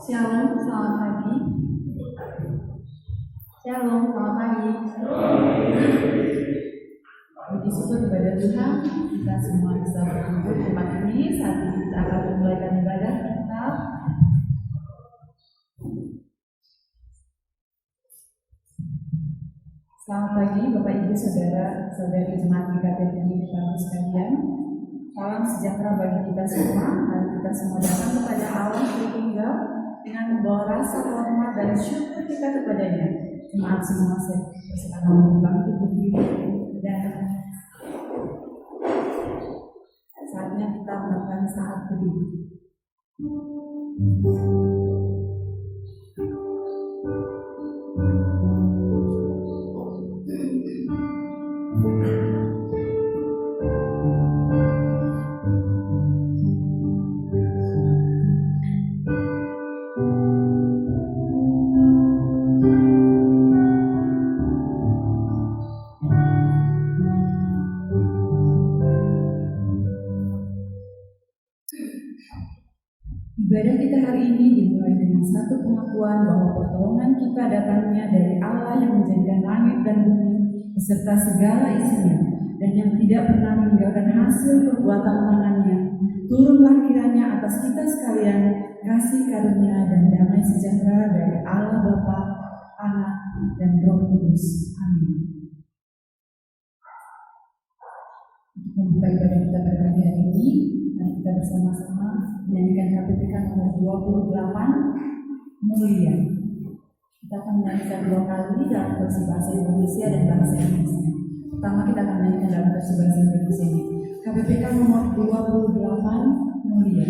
Shalom, selamat pagi. Shalom, selamat pagi. Puji syukur kepada Tuhan, kita semua bisa berkumpul di tempat ini. Saat ini kita akan memulai ibadah kita. Selamat pagi Bapak Ibu Saudara Saudari Jemaat GKT Bapak sekalian. Salam sejahtera bagi kita semua. Mari kita semua datang kepada Allah Tritunggal dengan membawa rasa hormat dan syukur kita kepadanya. Jemaat semua silakan bangkit berdiri dan saatnya kita melakukan saat berdiri. Ibadah kita hari ini dimulai dengan satu pengakuan bahwa pertolongan kita datangnya dari Allah yang menjadikan langit dan bumi beserta segala isinya, dan yang tidak pernah meninggalkan hasil perbuatan tangannya. Turunlah kiranya atas kita sekalian kasih karunia dan damai sejahtera dari Allah Bapa, Anak, dan Roh Kudus. Amin. Untuk membuka ibadah kita pada pagi hari ini, mari kita bersama-sama menyanyikan KPPK nomor 28, Mulia. Kita akan menyanyikan 2 kali dalam versi bahasa Indonesia dan bahasa Inggrisnya. Pertama kita akan menyanyikan dalam versi bahasa Indonesia ini. KPPK nomor 28, Mulia.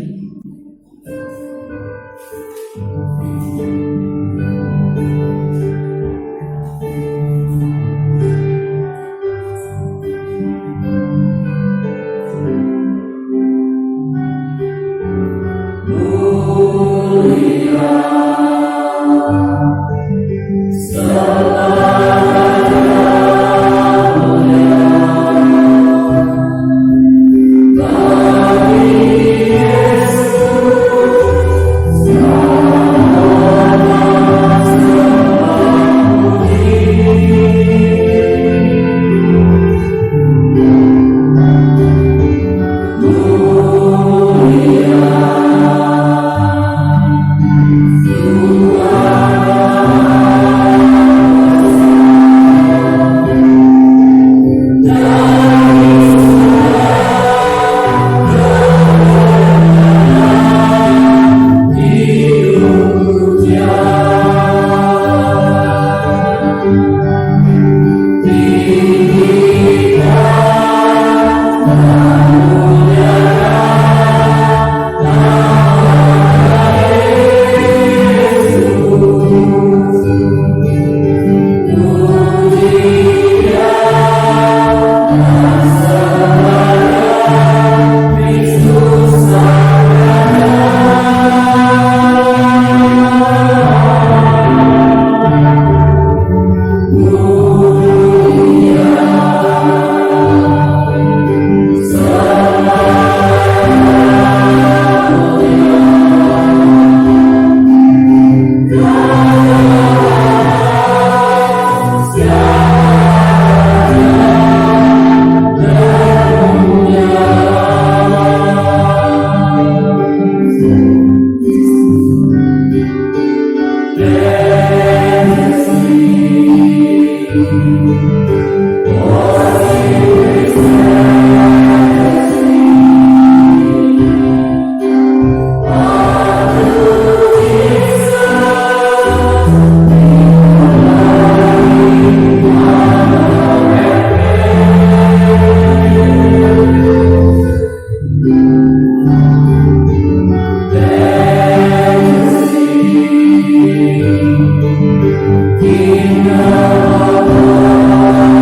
King of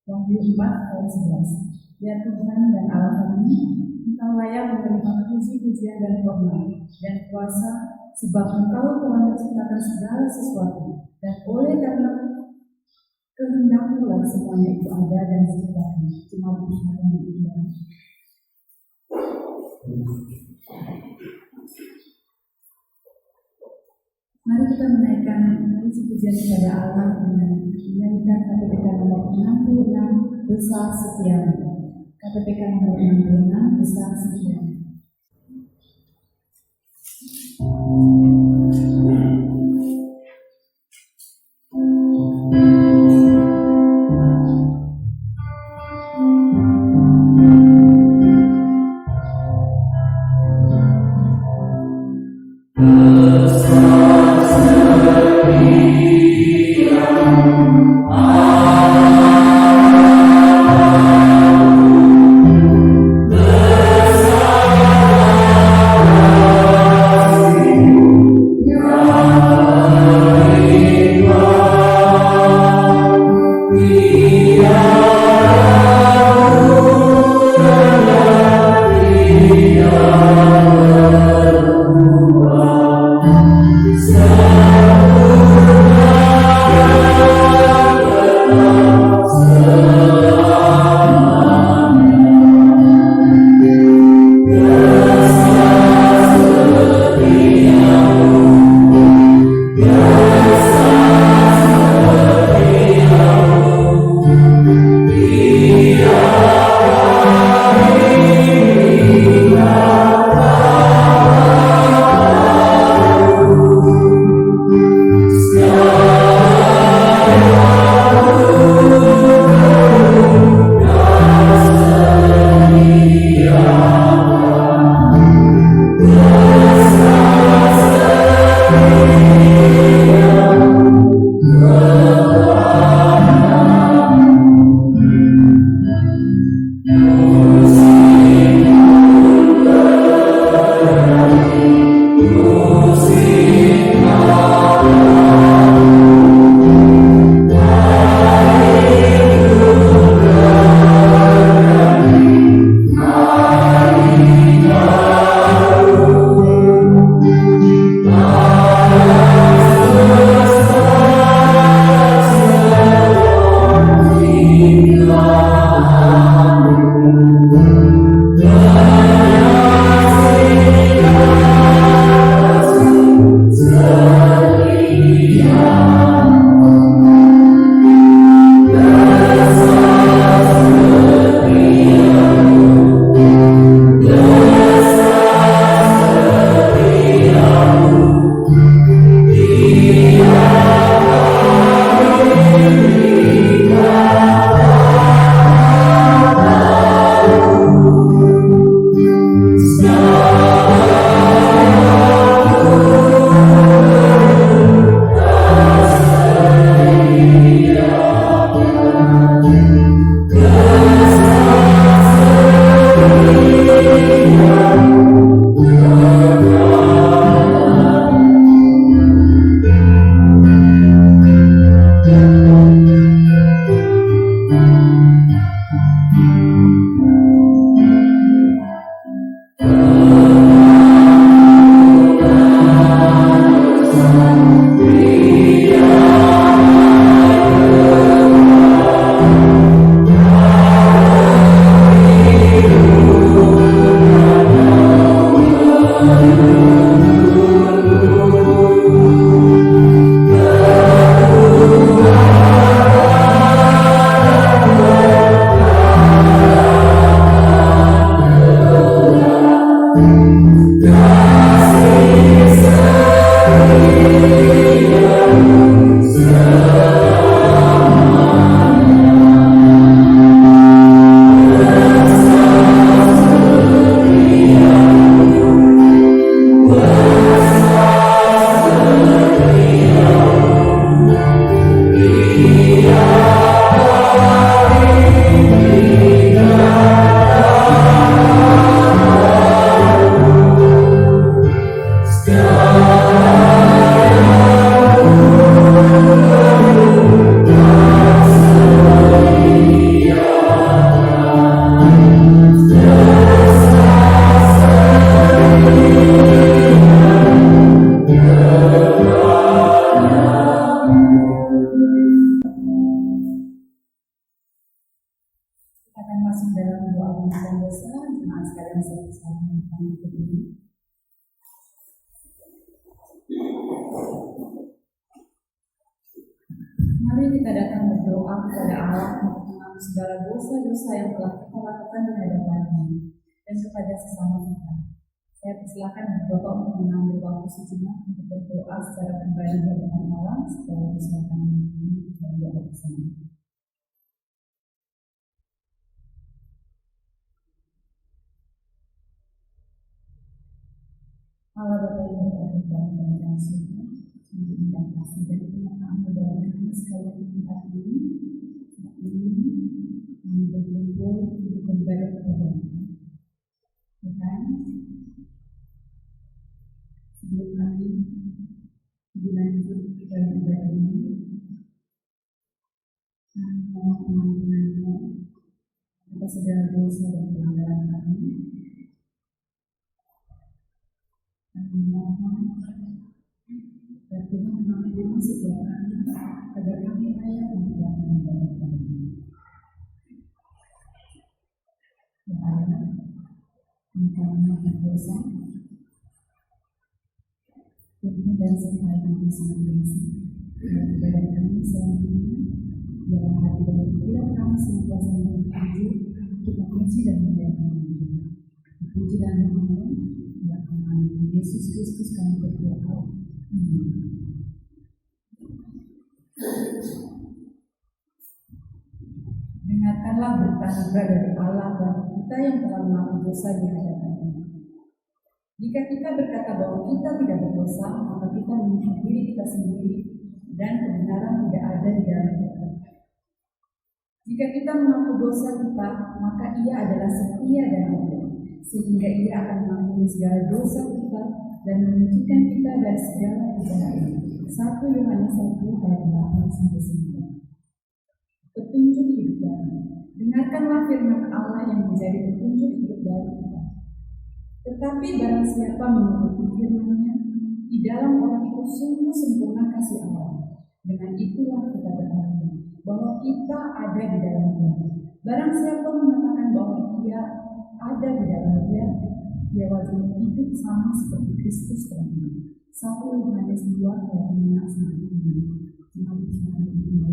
Wahyu 4 ayat 11. Ya Tuhan dan Allah kami, Engkau layak menerima puji-pujian dan hormat dan kuasa, sebab Engkau telah menciptakan segala sesuatu, dan oleh karena kehendak-Mu lah semuanya itu ada dan diciptakan. Cuma Tuhan yang diingat. Mari kita menaikkan puji-pujian kepada Allah dengan menyanyikan KPPK nomor 66 besar setiamu. KPPK nomor 66 besar setiamu. Yeah. Mari kita datang berdoa kepada Allah untuk mengampuni segala dosa-dosa yang telah kita lakukan di hadapan-Nya dan kepada sesama kita. Saya persilakan Bapak untuk mengambil waktu sejenak untuk berdoa secara pribadi di hadapan Allah setelah persilakan ini dan doa bersama. Allah Bapa yang berada di dalam kerajaan surga, sungguh indah kasih dan penyertaan kepada kami sekalian di tempat ini. Saat ini kami berkumpul untuk beribadah kepada Tuhan. Sebelum kami dilanjut dalam ibadah ini, kami mohon pengampunan-Mu atas segala dosa dan pelanggaran kami. Kami mohon agar Tuhan mengampuni setiap kami agar kami layak untuk datang kepada Tuhan. Ya Allah, kami berdosa. Tuhan dan sertai kami senantiasa dalam ibadah kami selanjutnya. Biarlah hati dan pikiran kami senantiasa tertuju untuk memuji dan memuliakan Tuhan. Puji dan memuliakan ya Tuhan Yesus Kristus kami berdoa. Amin. Dengarkanlah berkat anugerah dari Allah bagi kita yang telah mengaku dosa di hadapan-Nya. Jika kita berkata bahwa kita tidak berdosa, maka kita menuduh diri kita sendiri dan kebenaran tidak ada di dalam kita. Jika kita mengaku dosa kita, maka Ia adalah setia dan adil, sehingga Ia akan mengampuni segala dosa kita dan menyucikan kita dari segala kejahatan. 1 Yohanes 1 ayat 8-9. Petunjuk hidup baru. Dengarkanlah firman Allah yang menjadi petunjuk hidup baru kita. Tetapi barang siapa menuruti firman-Nya, di dalam orang itu sungguh sempurna kasih Allah. Dengan itulah kita berarti bahwa kita ada di dalam Dia. Barang siapa mengatakan bahwa Dia ada di dalam Dia, Dia wajib hidup sama seperti Kristus dalam Dia. 1 Yohanes 2 ayat 5-6. Mari kita berdoa.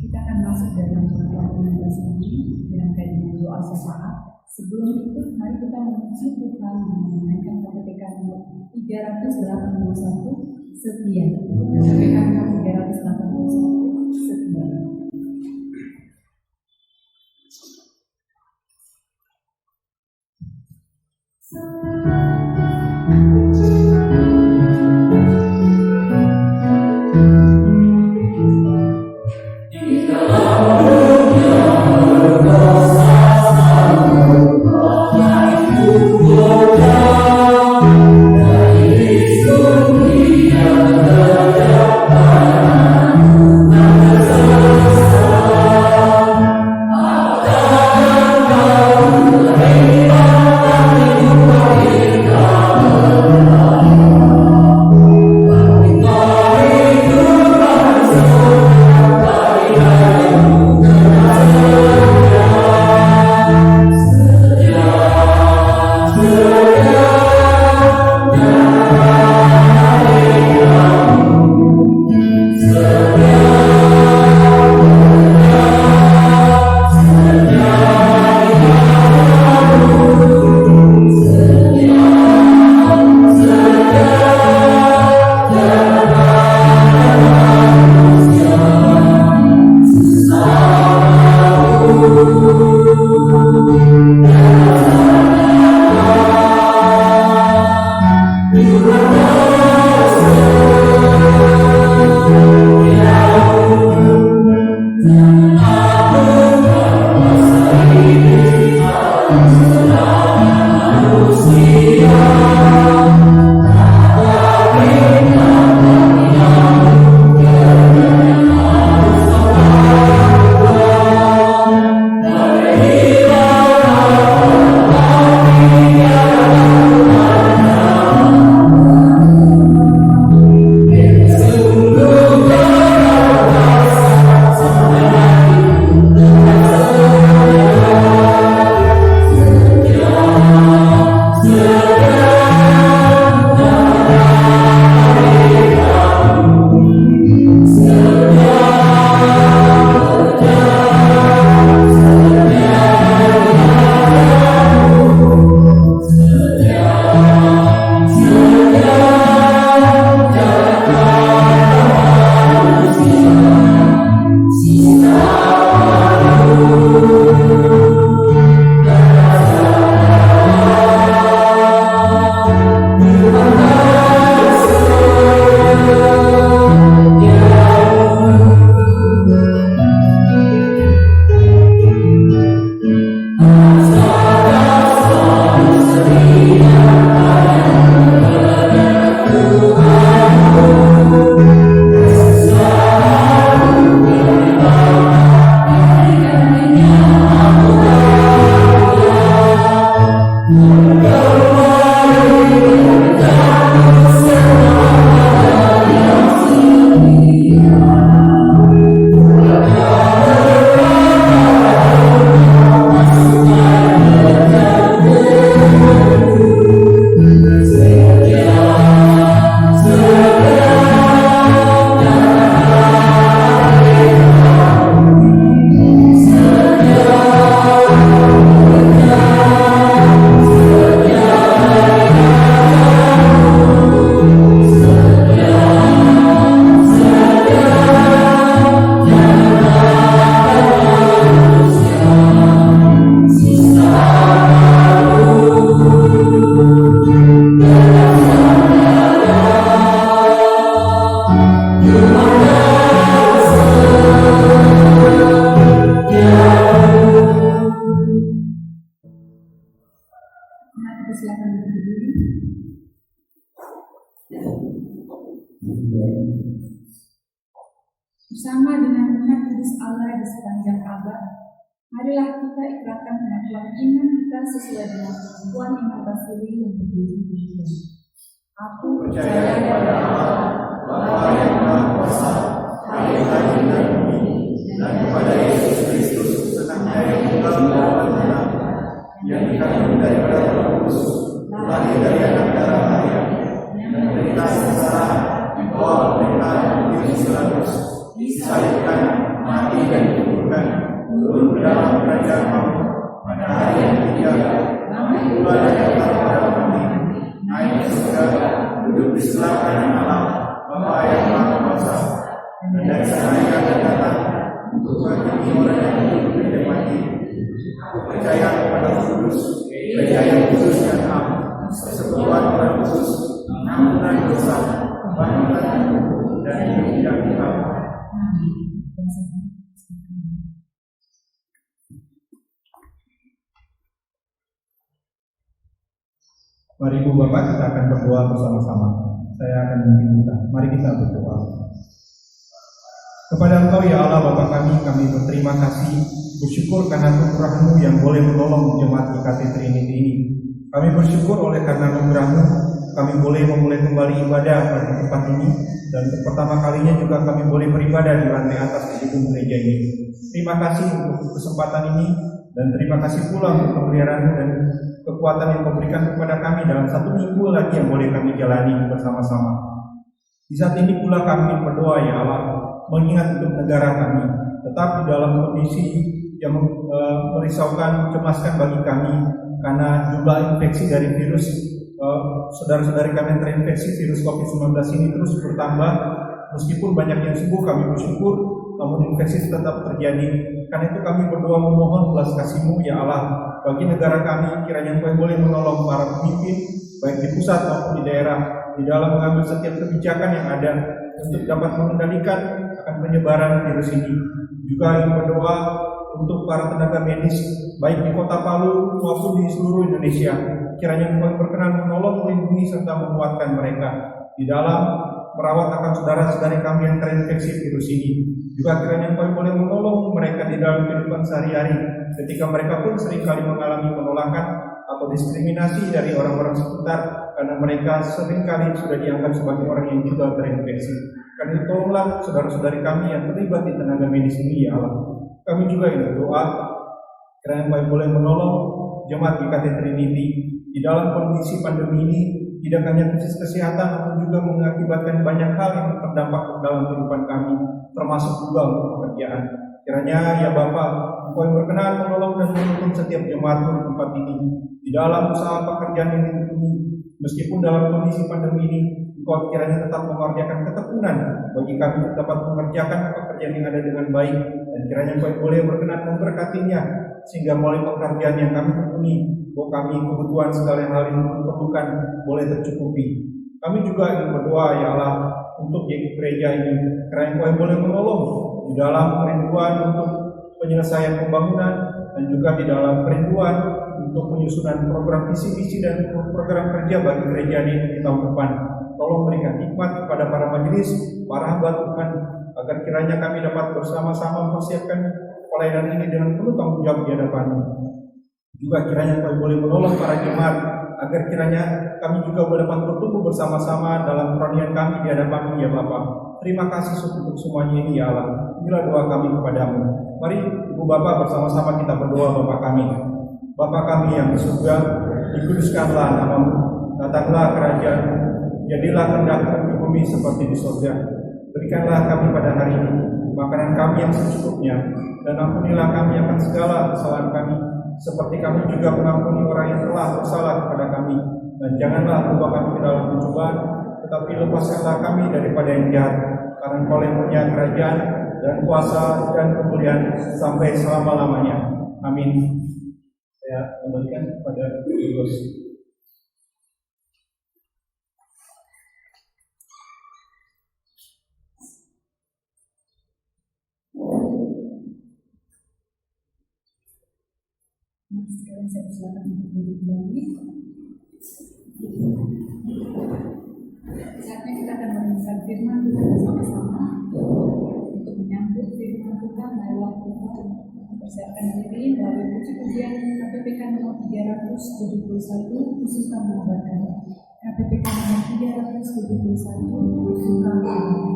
Kita akan masuk dalam perjalanan ini dirangkai dengan doa syafaat. Sebelum itu, mari kita memuji Tuhan dengan menaikkan KPK nomor 381 setia. KPK nomor 381 setia. Amin. bersama dengan Roh Kudus Allah di sepanjang abad. Marilah kita ikrarkan pengakuan iman kita sesuai dengan ketentuan Imam Basili yang berbunyi demikian. Aku percaya kepada Allah, Bapa yang Maha Kuasa, Hayat dan Bumi, dan kepada Yesus Kristus, anaknya yang tunggal dan benar, yang dikandung daripada Roh Kudus, lahir dari anak darah Maria, yang menderita sengsara di bawah pemerintahan Pontius Pilatus, disalibkan, mati dan dikuburkan, turun ke dalam kerajaan maut, pada hari yang ketiga, bangkit pula dari antara orang mati, naik ke surga, duduk di sebelah kanan Allah, Bapa yang Maha Kuasa, dan dari sana akan datang untuk menghakimi orang yang hidup dan yang mati. Aku percaya kepada Roh Kudus, gereja yang kudus dan am, persekutuan orang kudus, pengampunan dosa, kebangkitan dan hidup yang kekal. Mari Ibu Bapak, kita akan berdoa bersama-sama. Saya akan memimpin kita. Mari kita berdoa. Kepada Engkau ya Allah Bapa kami berterima kasih, bersyukur karena anugerah-Mu yang boleh menolong jemaat GKT Trinity ini. Kami bersyukur oleh karena anugerah-Mu, kami boleh memulai kembali ibadah pada tempat ini, dan untuk pertama kalinya juga kami boleh beribadah di lantai atas di gedung gereja ini. Terima kasih untuk kesempatan ini, dan terima kasih pula untuk pemeliharaan-Mu dan kekuatan yang Kau berikan kepada kami dalam satu minggu lagi yang boleh kami jalani bersama-sama. Di saat ini pula kami berdoa ya Allah, mengingat untuk negara kami, tetap di dalam kondisi yang merisaukan, cemaskan bagi kami, karena jumlah infeksi dari virus saudara-saudari kami yang terinfeksi virus COVID-19 ini terus bertambah. Meskipun banyak yang sembuh, kami bersyukur, namun infeksi tetap terjadi. Karena itu kami berdoa memohon belas kasih-Mu ya Allah bagi negara kami, kiranya Engkau boleh menolong para pemimpin baik di pusat maupun di daerah di dalam mengambil setiap kebijakan yang ada untuk dapat mengendalikan akan penyebaran virus ini. Juga ingin berdoa untuk para tenaga medis baik di Kota Palu maupun di seluruh Indonesia, kiranya Engkau berkenan menolong, melindungi serta menguatkan mereka di dalam merawat akan saudara-saudari kami yang terinfeksi virus ini. Juga kiranya Engkau boleh menolong mereka di dalam kehidupan sehari-hari ketika mereka pun seringkali mengalami penolakan atau diskriminasi dari orang-orang sekitar karena mereka seringkali sudah dianggap sebagai orang yang juga terinfeksi. Karena itu tolonglah saudara-saudari kami yang terlibat di tenaga medis ini ya Allah. Kami juga ingin berdoa kiranya Engkau boleh menolong jemaat GKT Trinity di dalam kondisi pandemi ini, tidak hanya krisis kesehatan, namun juga mengakibatkan banyak hal yang terdampak dalam kehidupan kami, termasuk juga untuk pekerjaan. Kiranya ya Bapa, Engkau yang berkenan menolong dan menuntun setiap jemaat di tempat ini, di dalam usaha pekerjaan yang ditekuni, meskipun dalam kondisi pandemi ini, Engkau kiranya tetap mengerjakan ketekunan bagi kami untuk dapat mengerjakan pekerjaan yang ada dengan baik, dan kiranya Engkau boleh berkenan memberkatinya, sehingga melalui pekerjaan yang kami tekuni, bahwa kami kebutuhan segala hal yang diperlukan boleh tercukupi. Kami juga ingin berdoa ya Allah untuk gereja ini, karena Engkau boleh menolong di dalam kerinduan untuk penyelesaian pembangunan, dan juga di dalam kerinduan untuk penyusunan program visi misi dan program kerja bagi gereja ini di tahun depan. Tolong berikan hikmat kepada para majelis, para hamba Tuhan, agar kiranya kami dapat bersama-sama mempersiapkan pelayanan ini dengan penuh tanggung jawab di hadapan-Mu. Juga kiranya Engkau boleh menolong para jemaat, agar kiranya kami juga boleh dapat bertumbuh bersama-sama dalam peranian kami di hadapan-Mu ya Bapa. Terima kasih untuk semuanya ini ya Allah. Inilah doa kami kepadamu. Mari Ibu Bapak bersama-sama kita berdoa. Bapa kami, Bapa kami yang di surga, dikuduskanlah nama-Mu, datanglah kerajaan-Mu, jadilah kehendak-Mu di bumi seperti di surga. Berikanlah kami pada hari ini makanan kami yang secukupnya, dan ampunilah kami akan segala kesalahan kami, seperti kami juga mengampuni orang yang telah bersalah kepada kami. Dan janganlah membawa kami ke dalam pencobaan, tetapi lepaskanlah kami daripada yang jahat, karena Engkau yang punya kerajaan dan kuasa dan kemuliaan sampai selama-lamanya. Amin. Saya kembalikan kepada Yesus. Sekarang saya persilakan untuk duduk kembali. Saatnya kita akan merenungkan firman Tuhan bersama-sama. Untuk menyambut firman Tuhan. Marilah kita persiapkan diri melalui puji-pujian KPPK nomor 371 Suka Mengabarkan. KPPK nomor 371 Suka Mengabarkan.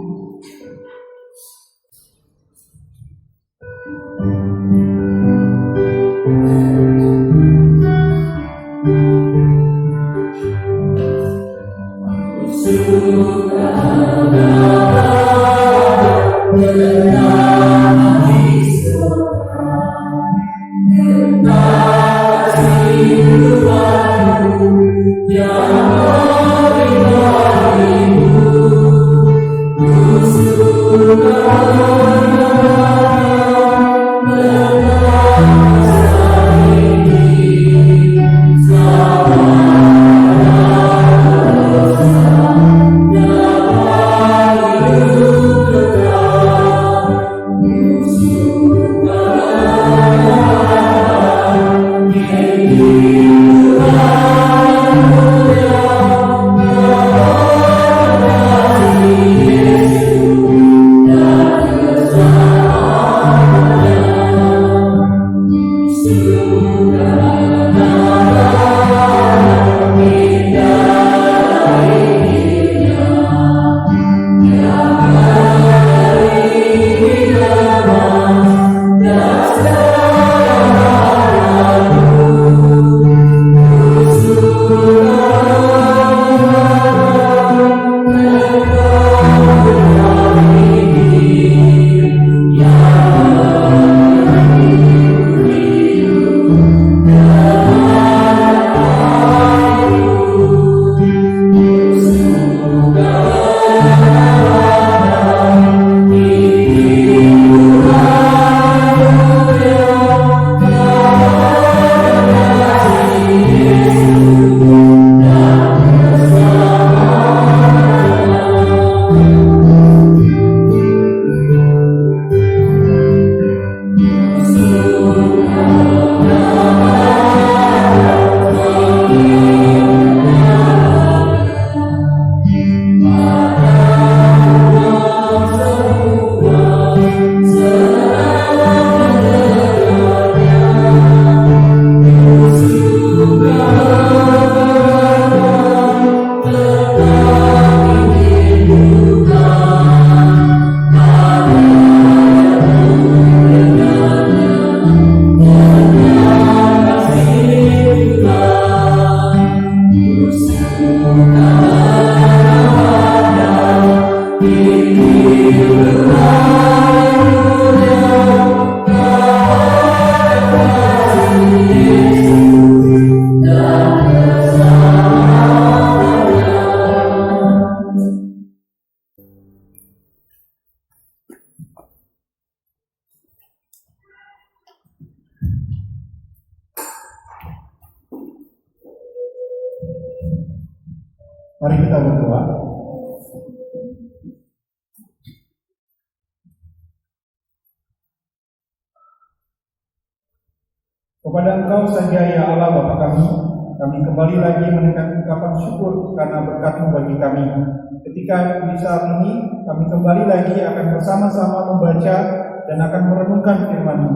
Mari kita berdoa. Kepada Engkau saja ya Allah Bapa kami kembali lagi menaikkan ungkapan syukur karena berkat-Mu bagi kami. Ketika di saat ini kami kembali lagi akan bersama-sama membaca dan akan merenungkan firman-Mu.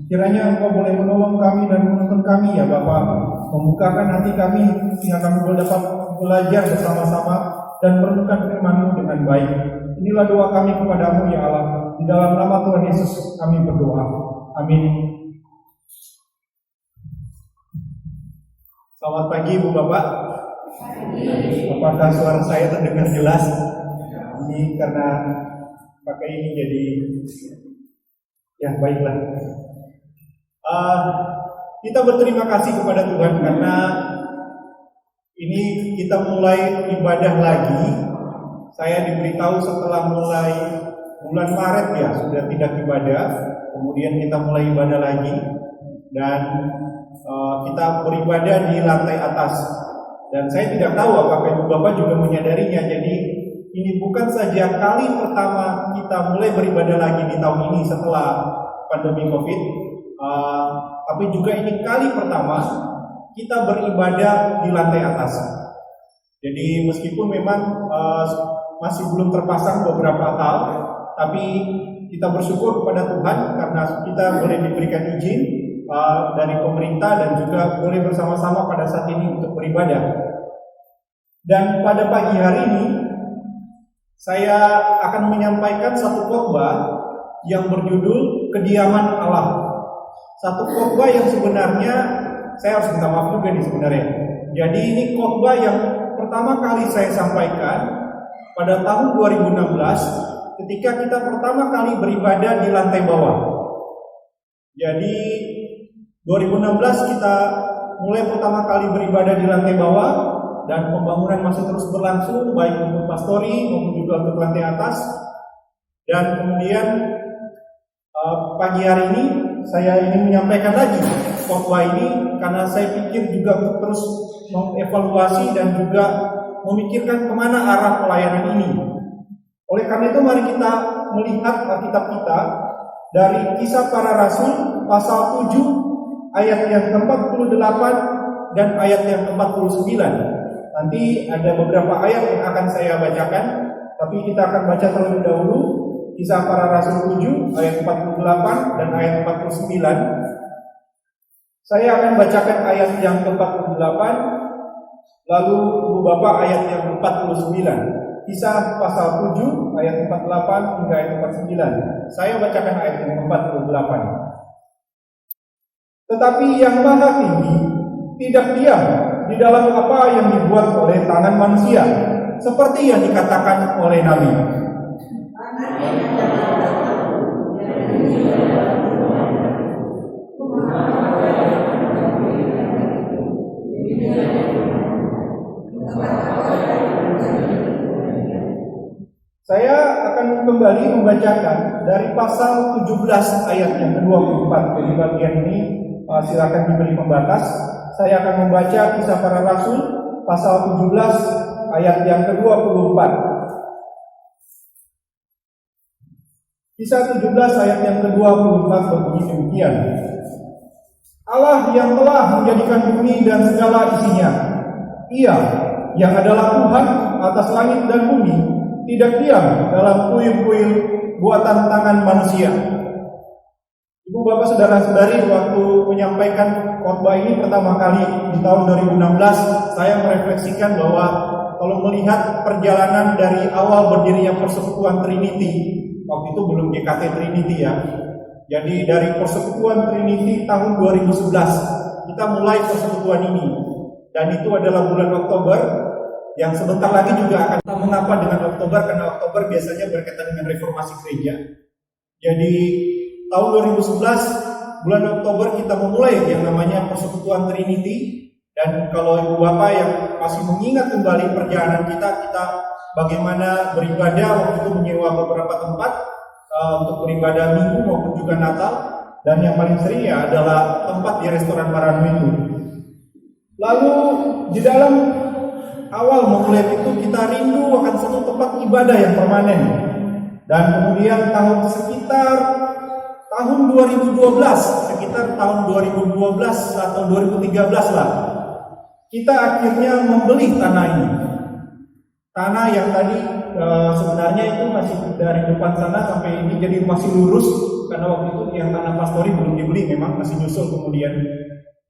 Kiranya Engkau boleh menolong kami dan menuntun kami ya Bapa, membukakan hati kami sehingga kami boleh dapat belajar bersama-sama dan merenungkan firman-Mu dengan baik. Inilah doa kami kepada-Mu ya Allah. Di dalam nama Tuhan Yesus kami berdoa. Amin. Selamat pagi Bu Bapak. Apakah suara saya terdengar jelas? Ini karena pakai ini jadi ya baiklah. Kita berterima kasih kepada Tuhan karena ini kita mulai ibadah lagi. Saya diberitahu setelah mulai bulan Maret ya sudah tidak ibadah. Kemudian kita mulai ibadah lagi dan kita beribadah di lantai atas. Dan saya tidak tahu apakah Ibu Bapak juga menyadarinya. Jadi ini bukan saja kali pertama kita mulai beribadah lagi di tahun ini setelah pandemi COVID, tapi juga ini kali pertama kita beribadah di lantai atas. Jadi meskipun memang masih belum terpasang beberapa hal, tapi kita bersyukur kepada Tuhan karena kita boleh diberikan izin dari pemerintah dan juga boleh bersama-sama pada saat ini untuk beribadah. Dan pada pagi hari ini saya akan menyampaikan satu khotbah yang berjudul Kediaman Allah. Satu khotbah yang sebenarnya saya harus minta maaf juga nih sebenarnya. Jadi ini khotbah yang pertama kali saya sampaikan pada tahun 2016 ketika kita pertama kali beribadah di lantai bawah. Jadi 2016 kita mulai pertama kali beribadah di lantai bawah dan pembangunan masih terus berlangsung baik untuk pastori maupun juga untuk lantai atas. Dan kemudian pagi hari ini saya ingin menyampaikan lagi khotbah ini karena saya pikir juga untuk terus mengevaluasi dan juga memikirkan kemana arah pelayanan ini. Oleh karena itu mari kita melihat Alkitab kita dari Kisah Para Rasul pasal 7 ayat yang ke-48 dan ayat yang ke-49. Nanti ada beberapa ayat yang akan saya bacakan, tapi kita akan baca terlebih dahulu Kisah Para Rasul 7 ayat 48 dan ayat 49. Saya akan bacakan ayat yang ke-48, lalu Ibu Bapak ayat yang ke-49. Kisah pasal 7 ayat 48 hingga ayat 49. Saya bacakan ayat yang ke-48. Tetapi yang Maha Tinggi tidak diam di dalam apa yang dibuat oleh tangan manusia, seperti yang dikatakan oleh Nabi. Saya akan kembali membacakan dari pasal 17 ayat yang ke-24. Jadi bagian ini silakan diberi pembatas. Saya akan membaca Kisah Para Rasul pasal 17 ayat yang ke-24. Kisah 17 ayat yang ke-24 berbunyi demikian. Allah yang telah menjadikan bumi dan segala isinya, Ia yang adalah Tuhan atas langit dan bumi, tidak diam dalam puing-puing buatan tangan manusia. Ibu bapak saudara-saudari, waktu menyampaikan khotbah ini pertama kali di tahun 2016, saya merefleksikan bahwa kalau melihat perjalanan dari awal berdirinya Persekutuan Trinity, waktu itu belum GKT Trinity ya. Jadi dari Persekutuan Trinity tahun 2011 kita mulai persekutuan ini, dan itu adalah bulan Oktober. Yang sebentar lagi juga akan. Mengapa dengan Oktober? Karena Oktober biasanya berkaitan dengan reformasi gereja. Jadi tahun 2011 bulan Oktober kita memulai yang namanya Persekutuan Trinity. Dan kalau ibu bapak yang masih mengingat kembali perjalanan kita bagaimana beribadah, waktu itu menyewa beberapa tempat untuk beribadah minggu maupun juga Natal. Dan yang paling sering ya adalah tempat di restoran Maranu itu. Lalu di dalam awal memulai itu kita rindu akan satu tempat ibadah yang permanen. Dan kemudian sekitar tahun 2012 atau 2013 lah, kita akhirnya membeli tanah ini. Tanah yang tadi sebenarnya itu masih dari depan sana sampai ini jadi masih lurus, karena waktu itu yang tanah pastori belum dibeli, memang masih nyusul kemudian.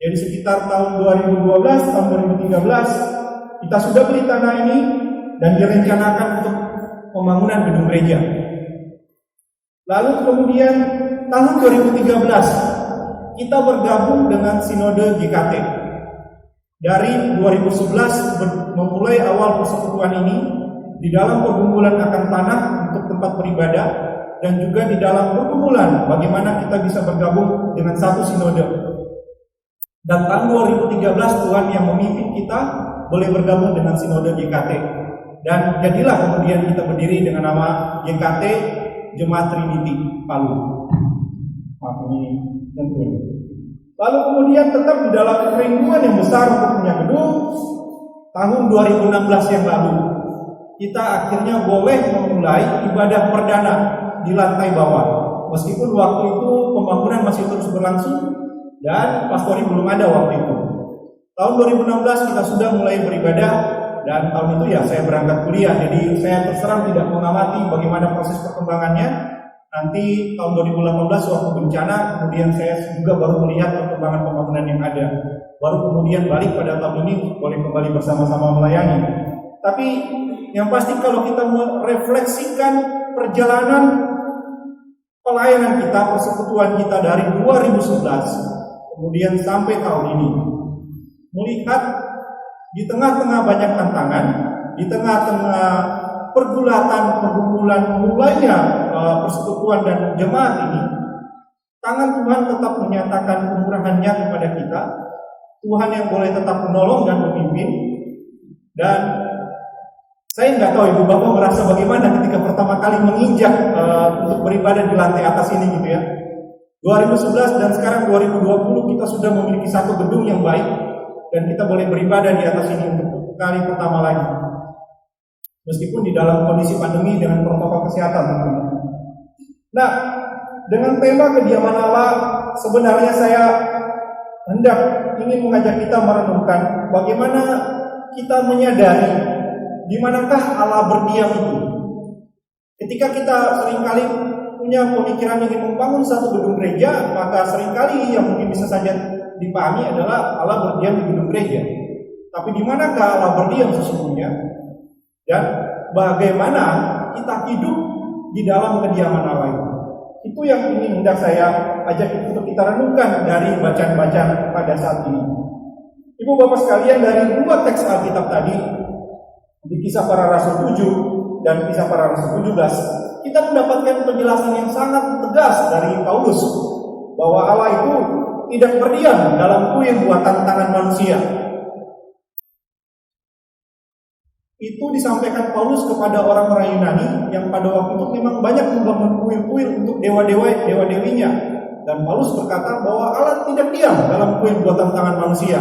Jadi sekitar tahun 2012, tahun 2013 kita sudah beli tanah ini dan direncanakan untuk pembangunan gedung gereja. Lalu kemudian tahun 2013 kita bergabung dengan Sinode GKT. Dari 2011 memulai awal persekutuan ini di dalam pergumulan akan tanah untuk tempat beribadah, dan juga di dalam pergumulan bagaimana kita bisa bergabung dengan satu sinode. Dan tahun 2013 Tuhan yang memimpin kita boleh bergabung dengan Sinode GKT. Dan jadilah kemudian kita berdiri dengan nama GKT Jemaat Trinity Palu. Maaf ini tentu. Lalu kemudian tetap di dalam kerinduan yang besar untuk punya gedung, tahun 2016 yang lalu kita akhirnya boleh memulai ibadah perdana di lantai bawah. Meskipun waktu itu pembangunan masih terus berlangsung dan pastori belum ada waktu itu. Tahun 2016 kita sudah mulai beribadah, dan tahun itu ya saya berangkat kuliah, jadi saya terserang tidak mengamati bagaimana proses perkembangannya. Nanti tahun 2018 waktu bencana, kemudian saya juga baru melihat perkembangan pembangunan yang ada. Baru kemudian balik pada tahun ini, boleh kembali bersama-sama melayani. Tapi yang pasti kalau kita merefleksikan perjalanan pelayanan kita, persekutuan kita dari 2011, kemudian sampai tahun ini, melihat di tengah-tengah banyak tantangan, di tengah-tengah pergumulan mulainya persekutuan dan jemaat ini, tangan Tuhan tetap menyatakan kemurahannya kepada kita. Tuhan yang boleh tetap menolong dan memimpin. Dan saya nggak tahu Ibu Bapak merasa bagaimana ketika pertama kali menginjak untuk beribadah di lantai atas ini gitu ya. 2011 dan sekarang 2020 kita sudah memiliki satu gedung yang baik dan kita boleh beribadah di atas ini untuk kali pertama lagi. Meskipun di dalam kondisi pandemi dengan protokol kesehatan tentunya. Nah, dengan tema kediaman Allah, sebenarnya saya hendak ingin mengajak kita merenungkan bagaimana kita menyadari di manakah Allah berdiam itu. Ketika kita seringkali punya pemikiran ingin membangun satu gedung gereja, maka seringkali yang mungkin bisa saja dipahami adalah Allah berdiam di gedung gereja. Tapi di manakah Allah berdiam sesungguhnya? Dan bagaimana kita hidup di dalam kediaman Allah itu. Itu yang ingin hendak saya ajak untuk kita renungkan dari bacaan-bacaan pada saat ini. Ibu Bapak sekalian, dari dua teks Alkitab tadi, di Kisah Para Rasul 7 dan Kisah Para Rasul 17, kita mendapatkan penjelasan yang sangat tegas dari Paulus bahwa Allah itu tidak berdiam dalam kuil buatan tangan manusia. Itu disampaikan Paulus kepada orang-orang Yunani yang pada waktu itu memang banyak membangun kuil-kuil untuk dewa-dewinya. Dan Paulus berkata bahwa Allah tidak diam dalam kuil buatan tangan manusia.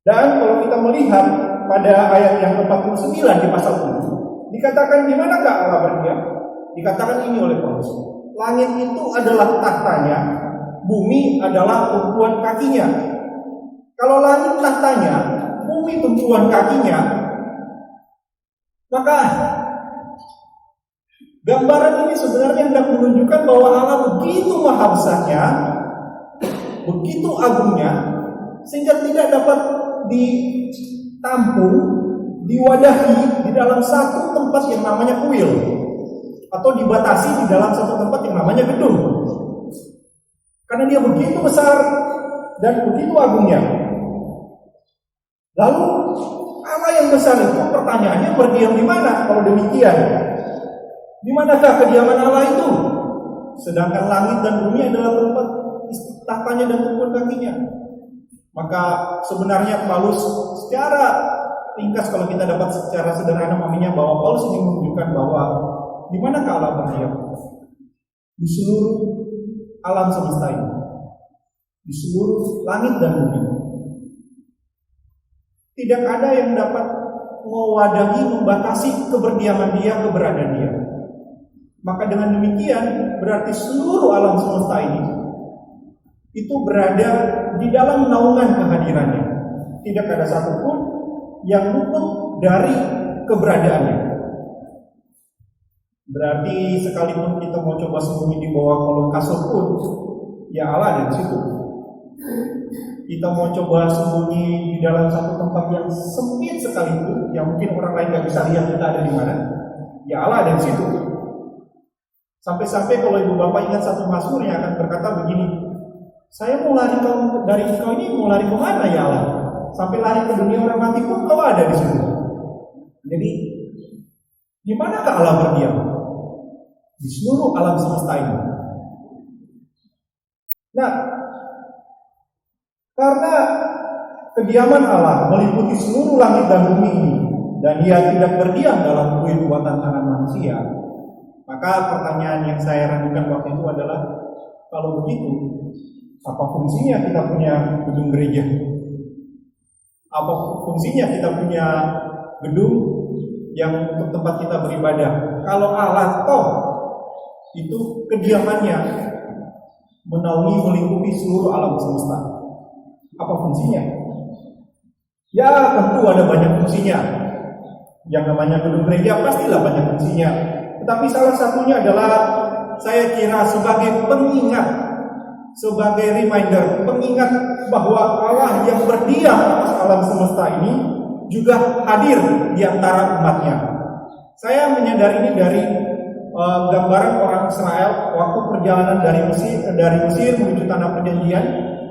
Dan kalau kita melihat pada ayat yang 49 di pasal 7, dikatakan di manakah Allah berdiam? Dikatakan ini oleh Paulus. Langit itu adalah tahtanya, bumi adalah tumpuan kakinya. Kalau langit tahtanya, bumi tumpuan kakinya, maka gambaran ini sebenarnya hendak menunjukkan bahwa Allah begitu maha besarnya, begitu agungnya, sehingga tidak dapat ditampung, diwadahi di dalam satu tempat yang namanya kuil, atau dibatasi di dalam satu tempat yang namanya gedung. Karena dia begitu besar dan begitu agungnya. Lalu Allah yang besar itu, pertanyaannya berdiam di mana kalau demikian? Di manakah kediaman Allah itu? Sedangkan langit dan bumi adalah tempat tahtanya dan tumpuan kakinya. Maka sebenarnya Paulus secara ringkas, kalau kita dapat secara sederhana memahaminya, bahwa Paulus ingin menunjukkan bahwa di manakah Allah berdiam? Di seluruh alam semesta ini, di seluruh langit dan bumi. Tidak ada yang dapat mewadahi, membatasi keberdiaman dia, keberadaan dia. Maka dengan demikian berarti seluruh alam semesta ini itu berada di dalam naungan kehadirannya. Tidak ada satupun yang luput dari keberadaannya. Berarti sekalipun kita mau coba sembunyi di bawah kolong kasur pun, ya Allah ada di situ. Kita mau coba sembunyi di dalam satu tempat yang sempit sekalipun, yang mungkin orang lain nggak bisa lihat kita ada di mana, ya Allah ada di situ. Sampai-sampai kalau ibu bapak ingat satu mazmur yang akan berkata begini, saya mau lari dari engkau ini, mau lari ke mana ya Allah? Sampai lari ke dunia orang mati pun kau ada di situ. Jadi, di manakah Allah berdiam? Di seluruh alam semesta ini. Nah, karena kediaman Allah meliputi seluruh langit dan bumi ini, dan Dia tidak berdiam dalam kuil buatan tangan manusia, maka pertanyaan yang saya renungkan waktu itu adalah, kalau begitu, apa fungsinya kita punya gedung gereja? Apa fungsinya kita punya gedung yang untuk tempat kita beribadah? Kalau Allah toh itu kediamannya menaungi, melingkupi seluruh alam semesta, apa fungsinya? Ya tentu ada banyak fungsinya. Yang namanya gedung gereja pastilah banyak fungsinya. Tetapi salah satunya adalah saya kira sebagai pengingat, sebagai reminder, pengingat bahwa Allah yang berdiam atas alam semesta ini juga hadir di antara umatnya. Saya menyadari ini dari gambaran orang Israel waktu perjalanan dari Mesir menuju tanah perjanjian,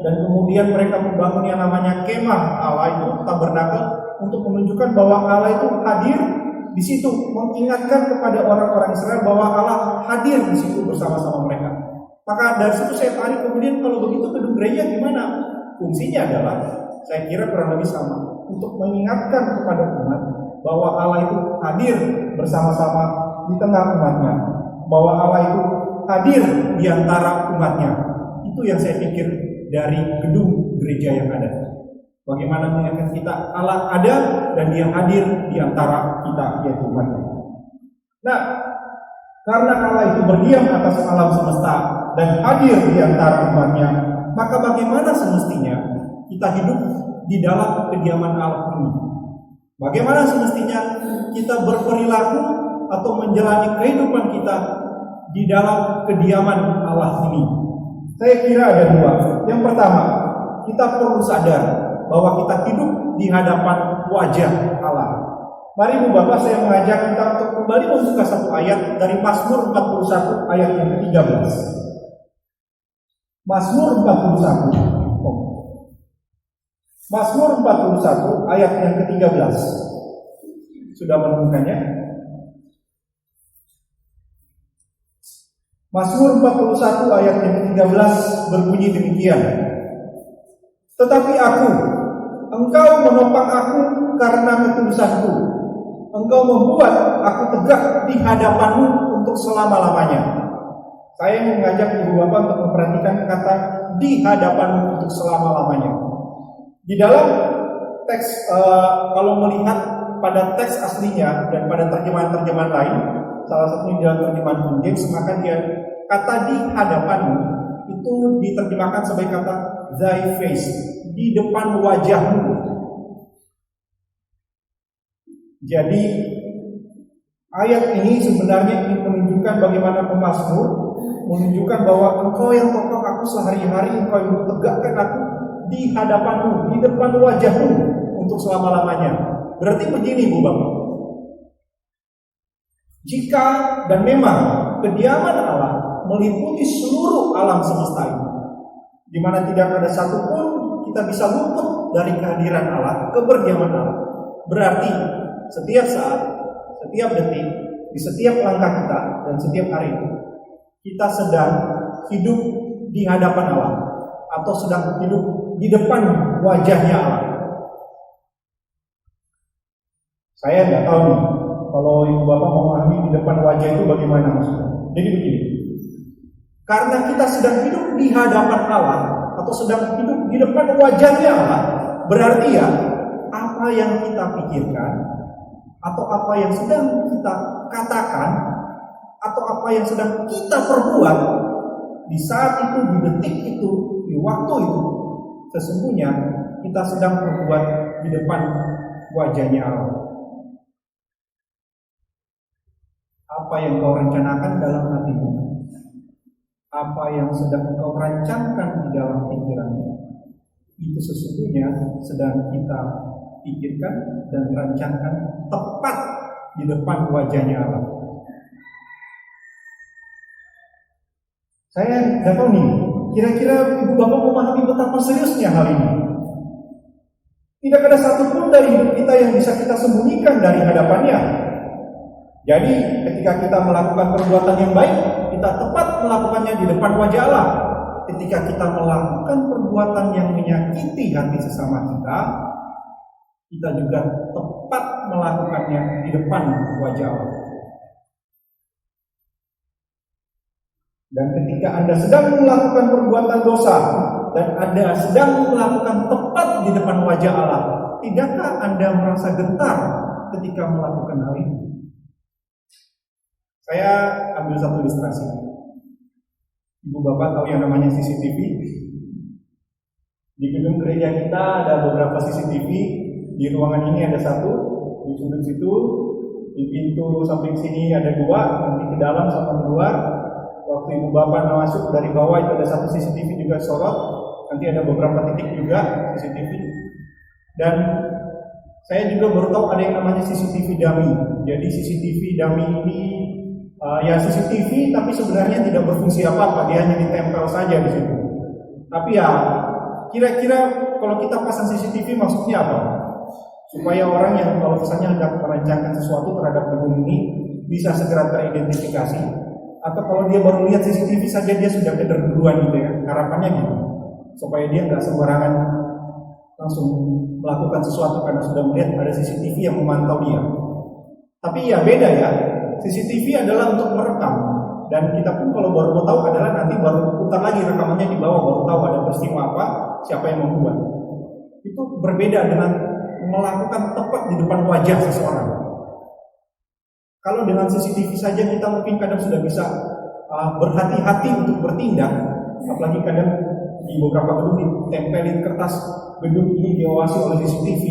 dan kemudian mereka membangun yang namanya kemah Allah itu, tabernakel, untuk menunjukkan bahwa Allah itu hadir di situ, mengingatkan kepada orang-orang Israel bahwa Allah hadir di situ bersama-sama mereka. Maka dari situ saya tarik, kemudian kalau begitu gedung gereja gimana? Fungsinya adalah, saya kira kurang lebih sama, untuk mengingatkan kepada umat bahwa Allah itu hadir bersama-sama di tengah umatnya, bahwa Allah itu hadir di antara umatnya. Itu yang saya pikir dari gedung gereja yang ada. Bagaimana mengingatkan kita Allah ada dan Dia hadir di antara kita, yaitu umatnya. Nah, karena Allah itu berdiam atas alam semesta dan hadir di antara umatnya, maka bagaimana semestinya kita hidup di dalam kediaman Allah ini? Bagaimana semestinya kita berperilaku atau menjalani kehidupan kita di dalam kediaman Allah ini? Saya kira ada dua. Yang pertama, kita perlu sadar bahwa kita hidup di hadapan wajah Allah. Mari Bu Bapak, saya mengajak kita untuk kembali membuka satu ayat dari Mazmur 41 ayat yang ke-13. Mazmur 41. Mazmur 41 ayat yang ke-13. Sudah menemukannya? Mazmur 41 ayat yang ke-13 berbunyi demikian. Tetapi aku, Engkau menopang aku karena ketulusanku. Engkau membuat aku tegak di hadapan-Mu untuk selama-lamanya. Saya mengajak Ibu Bapak untuk memperhatikan kata di hadapan-Mu untuk selama-lamanya. Di dalam teks, kalau melihat pada teks aslinya dan pada terjemahan-terjemahan lain, salah satunya di dalam terjemahan King James, maka dia kata di hadapanmu itu diterjemahkan sebagai kata thy face, di depan wajahmu. Jadi ayat ini sebenarnya ingin menunjukkan bagaimana pemazmur menunjukkan bahwa Engkau yang topang aku sehari-hari, Engkau yang tegakkan aku di hadapanmu, di depan wajahmu untuk selama-lamanya. Berarti begini Bu Bapak, jika dan memang kediaman Allah meliputi seluruh alam semesta ini, di mana tidak ada satupun kita bisa luput dari kehadiran Allah, keberdiaman Allah, berarti setiap saat, setiap detik, di setiap langkah kita dan setiap hari kita sedang hidup di hadapan Allah atau sedang hidup di depan wajahnya Allah. Saya nggak tahu nih, kalau Ibu Bapak memahami di depan wajah itu bagaimana maksudnya. Jadi begini, karena kita sedang hidup di hadapan Allah atau sedang hidup di depan wajahnya Allah, berarti ya apa yang kita pikirkan atau apa yang sedang kita katakan atau apa yang sedang kita perbuat di saat itu, di detik itu, di waktu itu, sesungguhnya kita sedang berbuat di depan wajahnya Allah. Apa yang kau rencanakan dalam hatimu, apa yang sedang kau rancangkan di dalam pikiranmu, itu sesungguhnya sedang kita pikirkan dan rancangkan tepat di depan wajahnya Allah. Saya nggak tahu nih, kira-kira Ibu Bapak memahami betapa seriusnya hal ini. Tidak ada satupun dari hidup kita yang bisa kita sembunyikan dari hadapannya. Jadi ketika kita melakukan perbuatan yang baik, kita tepat melakukannya di depan wajah Allah. Ketika kita melakukan perbuatan yang menyakiti hati sesama kita, kita juga tepat melakukannya di depan wajah Allah. Dan ketika Anda sedang melakukan perbuatan dosa dan Anda sedang melakukan tepat di depan wajah Allah, tidakkah Anda merasa gentar ketika melakukan hal ini? Saya ambil satu ilustrasi. Ibu Bapak tahu yang namanya CCTV? Di gedung gereja kita ada beberapa CCTV. Di ruangan ini ada satu, di sudut situ Di pintu samping sini ada 2, nanti ke dalam sama keluar. Waktu ibu bapak masuk dari bawah itu ada satu CCTV juga sorot. Nanti ada beberapa titik juga CCTV. Dan saya juga baru tahu ada yang namanya CCTV dummy. Jadi CCTV dummy ini ya CCTV tapi sebenarnya tidak berfungsi apa-apa, dia hanya ditempel saja di situ. Tapi ya kira-kira kalau kita pasang CCTV maksudnya apa? Supaya orang yang kalau misalnya hendak merancangkan sesuatu terhadap gedung ini bisa segera teridentifikasi, atau kalau dia baru lihat CCTV saja dia sudah keder duluan gitu ya. Harapannya gitu, supaya dia nggak sembarangan langsung melakukan sesuatu karena sudah melihat ada CCTV yang memantau dia. Tapi ya beda ya, CCTV adalah untuk merekam, dan kita pun kalau baru mau tahu adalah nanti baru putar lagi rekamannya di bawah, baru tahu ada peristiwa apa, siapa yang membuat. Itu berbeda dengan melakukan tepat di depan wajah seseorang. Kalau dengan CCTV saja kita mungkin kadang sudah bisa berhati-hati untuk bertindak, apalagi kadang di beberapa gedung ditempelin kertas gedung ini diawasi oleh CCTV,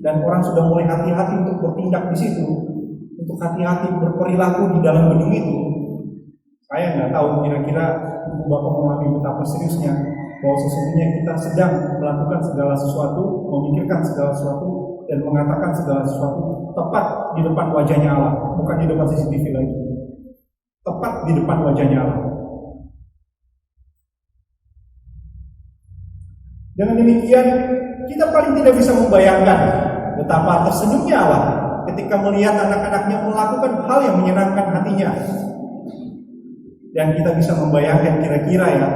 dan orang sudah mulai hati-hati untuk bertindak di situ, untuk hati-hati berperilaku di dalam gedung itu. Saya nggak tahu kira-kira Ibu Bapak memahami betapa seriusnya bahwa sesungguhnya kita sedang melakukan segala sesuatu, memikirkan segala sesuatu, dan mengatakan segala sesuatu tepat di depan wajahnya Allah, bukan di depan CCTV lagi. Tepat di depan wajahnya Allah. Dengan demikian, kita paling tidak bisa membayangkan betapa tersenyumnya Allah ketika melihat anak-anaknya melakukan hal yang menyenangkan hatinya. Dan kita bisa membayangkan kira-kira ya,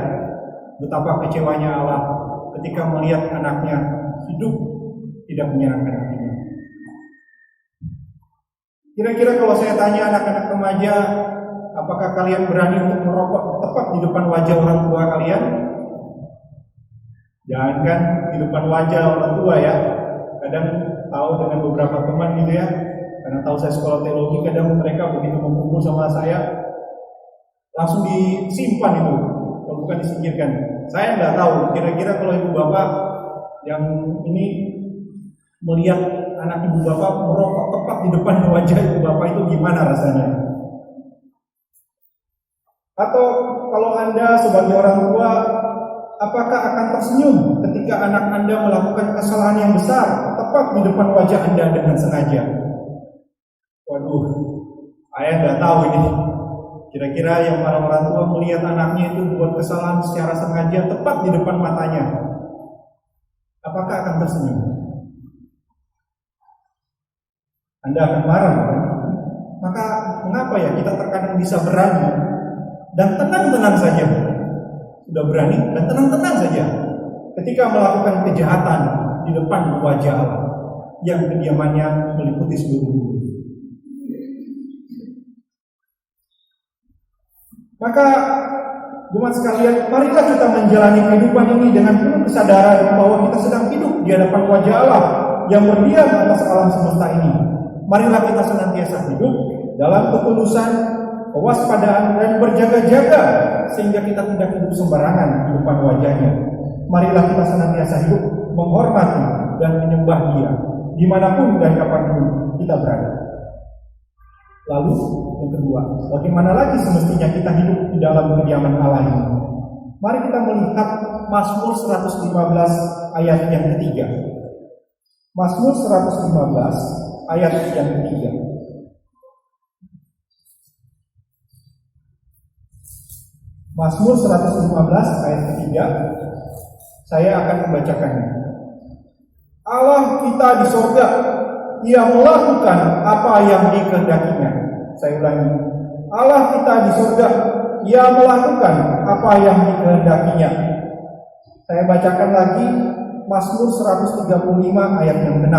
betapa kecewanya Allah ketika melihat anaknya hidup tidak menyenangkan hatinya. Kira-kira kalau saya tanya anak-anak remaja, apakah kalian berani untuk merokok tepat di depan wajah orang tua kalian? Jangan di depan wajah orang tua ya. Kadang tahu dengan beberapa teman gitu ya, karena tahu saya sekolah teologi, kadang mereka begitu mengumpul sama saya langsung disimpan itu, kalau bukan disingkirkan. Saya nggak tahu kira-kira kalau ibu bapak yang ini melihat anak ibu bapak merokok tepat di depan wajah ibu bapak itu gimana rasanya? Atau kalau Anda sebagai orang tua, apakah akan tersenyum ketika anak Anda melakukan kesalahan yang besar tepat di depan wajah Anda dengan sengaja? Waduh, saya nggak tahu ini. Kira-kira yang para orang tua melihat anaknya itu buat kesalahan secara sengaja tepat di depan matanya, apakah akan tersenyum? Anda akan marah kan? Maka mengapa ya kita terkadang bisa berani dan tenang-tenang saja? Sudah berani dan tenang-tenang saja ketika melakukan kejahatan di depan wajah Allah yang kediamannya meliputi seluruh bumi. Maka jemaat sekalian, marilah kita menjalani kehidupan ini dengan penuh kesadaran bahwa kita sedang hidup di hadapan wajah Allah yang berdiam atas alam semesta ini. Marilah kita senantiasa hidup dalam ketulusan, kewaspadaan, dan berjaga-jaga sehingga kita tidak hidup sembarangan di depan wajahnya. Marilah kita senantiasa hidup menghormati dan menyembah Dia dimanapun dan kapanpun kita berada. Lalu yang kedua, bagaimana lagi semestinya kita hidup di dalam kediaman Allah ini? Mari kita melihat Mazmur 115 ayat yang ketiga. Mazmur 115 ayat yang ketiga. Mazmur 115 ayat ketiga. Saya akan membacakannya. Allah kita di surga, Ia melakukan apa yang dikehendakinya. Saya ulangi. Allah kita di surga, Ia melakukan apa yang dikehendakinya. Saya bacakan lagi Mazmur 135 ayat yang ke-6.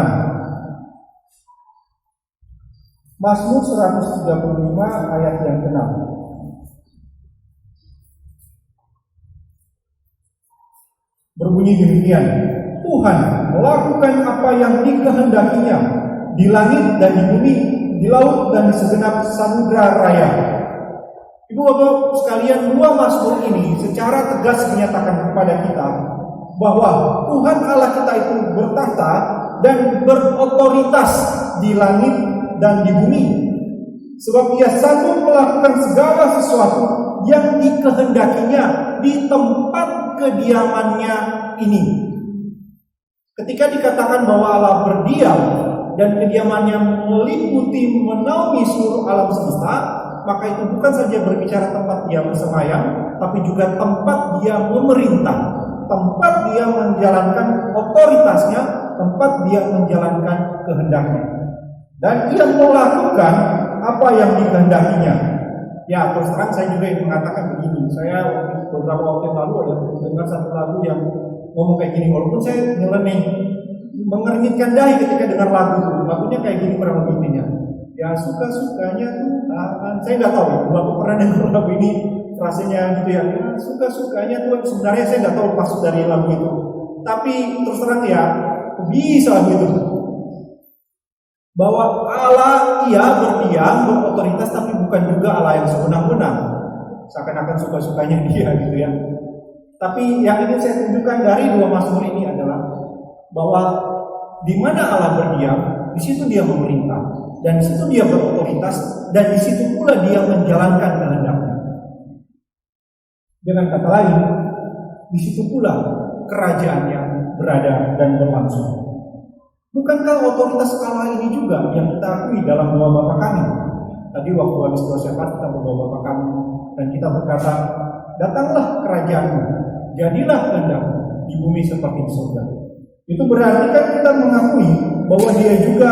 Mazmur 135 ayat yang ke-6. Berbunyi demikian, Tuhan melakukan apa yang dikehendakinya di langit dan di bumi, di laut dan di segenap samudra raya. Ibu bapak sekalian, dua mazmur ini secara tegas menyatakan kepada kita bahwa Tuhan Allah kita itu bertahta dan berotoritas di langit dan di bumi, Sebab ia sanggup melakukan segala sesuatu yang dikehendakinya di tempat kediamannya ini. Ketika dikatakan bahwa Allah berdiam dan kediamannya meliputi menaungi seluruh alam semesta, maka itu bukan saja berbicara tempat dia bersemayam, tapi juga tempat dia memerintah, tempat dia menjalankan otoritasnya, tempat dia menjalankan kehendaknya. Dan ia melakukan apa yang dikehendakinya. Ya, terus terang saya juga mengatakan begini. Saya beberapa waktu yang lalu ada dengar satu lagu yang ngomong kayak gini, walaupun saya nyeleneh, mengernyitkan dahi ketika dengar lagu itu. Lagunya kayak gini kurang lebih intinya. Ya suka-sukanya Tuhan. Saya nggak tahu ya, Bapak pernah dengar lagu ini frasenya gitu ya. Ya suka-sukanya Tuhan. Sebenarnya saya nggak tahu maksud dari lagu itu. Tapi terus terang ya, bisa lagu itu. Bahwa Allah berdiam, berotoritas, tapi bukan juga Allah yang sewenang-wenang. Seakan-akan suka-sukanya dia gitu ya. Tapi yang ingin saya tunjukkan dari dua mazmur ini adalah bahwa di mana Allah berdiam, di situ dia memerintah, dan di situ dia berotoritas, dan di situ pula dia menjalankan kehendaknya. Dengan kata lain, di situ pula kerajaannya berada dan berlangsung. Bukankah otoritas Allah ini juga yang kita akui dalam doa Bapa kami? Tadi waktu habis doa syafaat kita berdoa Bapa kami, dan kita berkata, datanglah kerajaanmu, jadilah kehendakmu di bumi seperti di surga. Itu berarti kan kita mengakui bahwa dia juga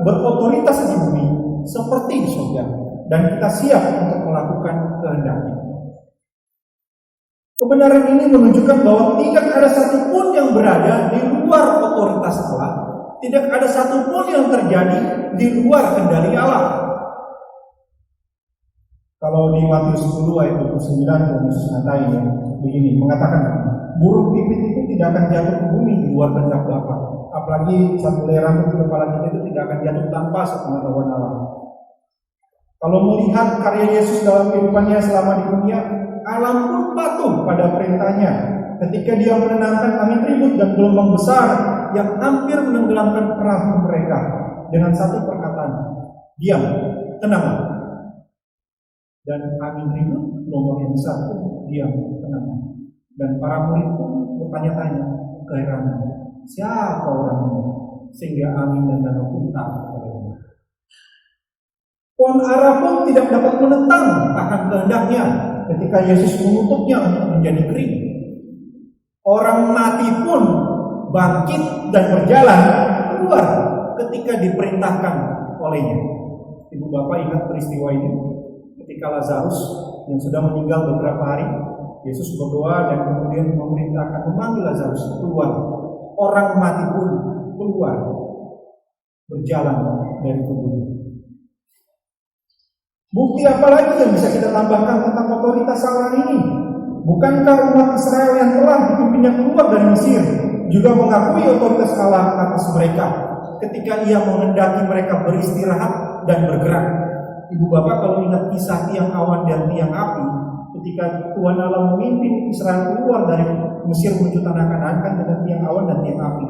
berotoritas di bumi seperti di surga, dan kita siap untuk melakukan kehendaknya. Kebenaran ini menunjukkan bahwa tidak ada satupun yang berada di luar otoritas Allah, tidak ada satupun yang terjadi di luar kendali Allah. Kalau di Matius 10 ayat 29 Yesus ngatain ya, begini, mengatakan burung pipit itu tidak akan jatuh ke bumi di luar kehendak Bapa. Apalagi satu helai rambut di kepala kita itu tidak akan jatuh tanpa sepengetahuan Allah. Kalau melihat karya Yesus dalam kehidupannya selama di dunia, alam pun patuh pada perintahnya. Ketika dia menenangkan angin ribut dan gelombang besar yang hampir menenggelamkan perahu mereka dengan satu perkataan, diam, tenang. Dan angin ribut, gelombang yang besar pun diam, tenang. Dan para murid pun bertanya-tanya, keheranan, siapa orang ini? Sehingga angin dan danau pun takut kepadanya. Pohon ara pun tidak dapat menentang akan kehendaknya ketika Yesus mengutuknya untuk menjadi kering. Orang mati pun bangkit dan berjalan keluar ketika diperintahkan olehnya. Ibu bapak ingat peristiwa ini ketika Lazarus yang sudah meninggal beberapa hari, Yesus berdoa dan kemudian memerintahkan memanggil Lazarus keluar. Orang mati pun keluar berjalan dari kubur. Bukti apa lagi yang bisa kita tambahkan tentang otoritas Allah ini? Bukankah umat Israel yang telah dipimpinnya keluar dari Mesir juga mengakui otoritas Allah atas mereka ketika ia menghendaki mereka beristirahat dan bergerak? Ibu bapak kalau ingat kisah tiang awan dan tiang api, ketika Tuhan Allah memimpin Israel keluar dari Mesir menuju tanah Kanaan kan dengan tiang awan dan tiang api.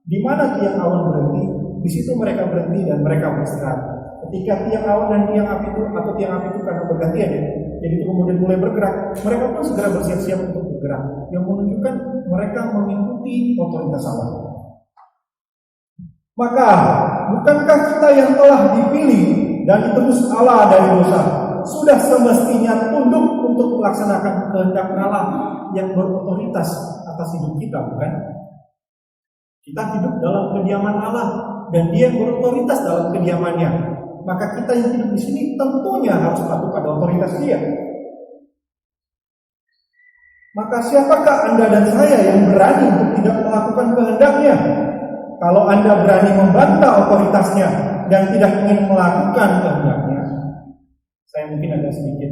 Di mana tiang awan berhenti, di situ mereka berhenti dan mereka beristirahat. Ketika tiang awan dan tiang api itu atau tiang api itu karena bergantian ya, jadi itu kemudian mulai bergerak, mereka pun segera bersiap-siap untuk bergerak, yang menunjukkan mereka mengikuti otoritas Allah. Maka bukankah kita yang telah dipilih dan ditebus Allah dari dosa sudah semestinya tunduk untuk melaksanakan kehendak Allah yang berotoritas atas hidup kita, bukan? Kita hidup dalam kediaman Allah dan Dia berotoritas dalam kediamannya. Maka kita yang hidup di sini tentunya harus patuh pada otoritas Dia. Maka siapakah Anda dan saya yang berani untuk tidak melakukan kehendaknya? Kalau Anda berani membantah otoritasnya dan tidak ingin melakukan kehendaknya, saya mungkin agak sedikit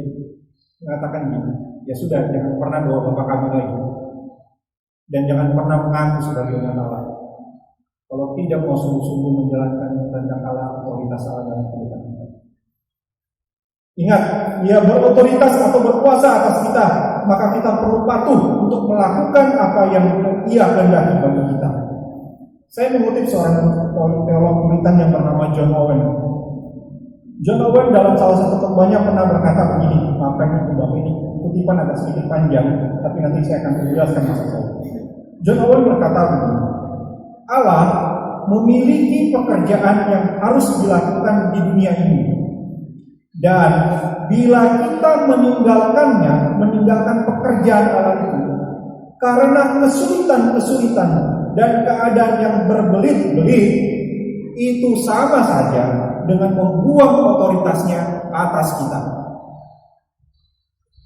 mengatakan gini, ya sudah, jangan pernah doa Bapa kami lagi, dan jangan pernah mengaku sebagai anak Allah. Kalau tidak mau sungguh-sungguh menjalankan kehendak Allah, otoritas Allah dalam kehidupan kita. Ingat, Dia berotoritas atau berkuasa atas kita, maka kita perlu patuh untuk melakukan apa yang Ia kehendaki bagi kita. Saya mengutip seorang teolog Puritan yang bernama John Owen. John Owen dalam salah satu khotbahnya pernah berkata begini, maafkan Ibu Bapak, ini kutipan agak sedikit panjang, tapi nanti saya akan menjelaskan maksud saya. John Owen berkata begini, Allah memiliki pekerjaan yang harus dilakukan di dunia ini. Dan bila kita meninggalkan pekerjaan Allah itu, karena kesulitan-kesulitan dan keadaan yang berbelit-belit, itu sama saja dengan membuang otoritasnya atas kita.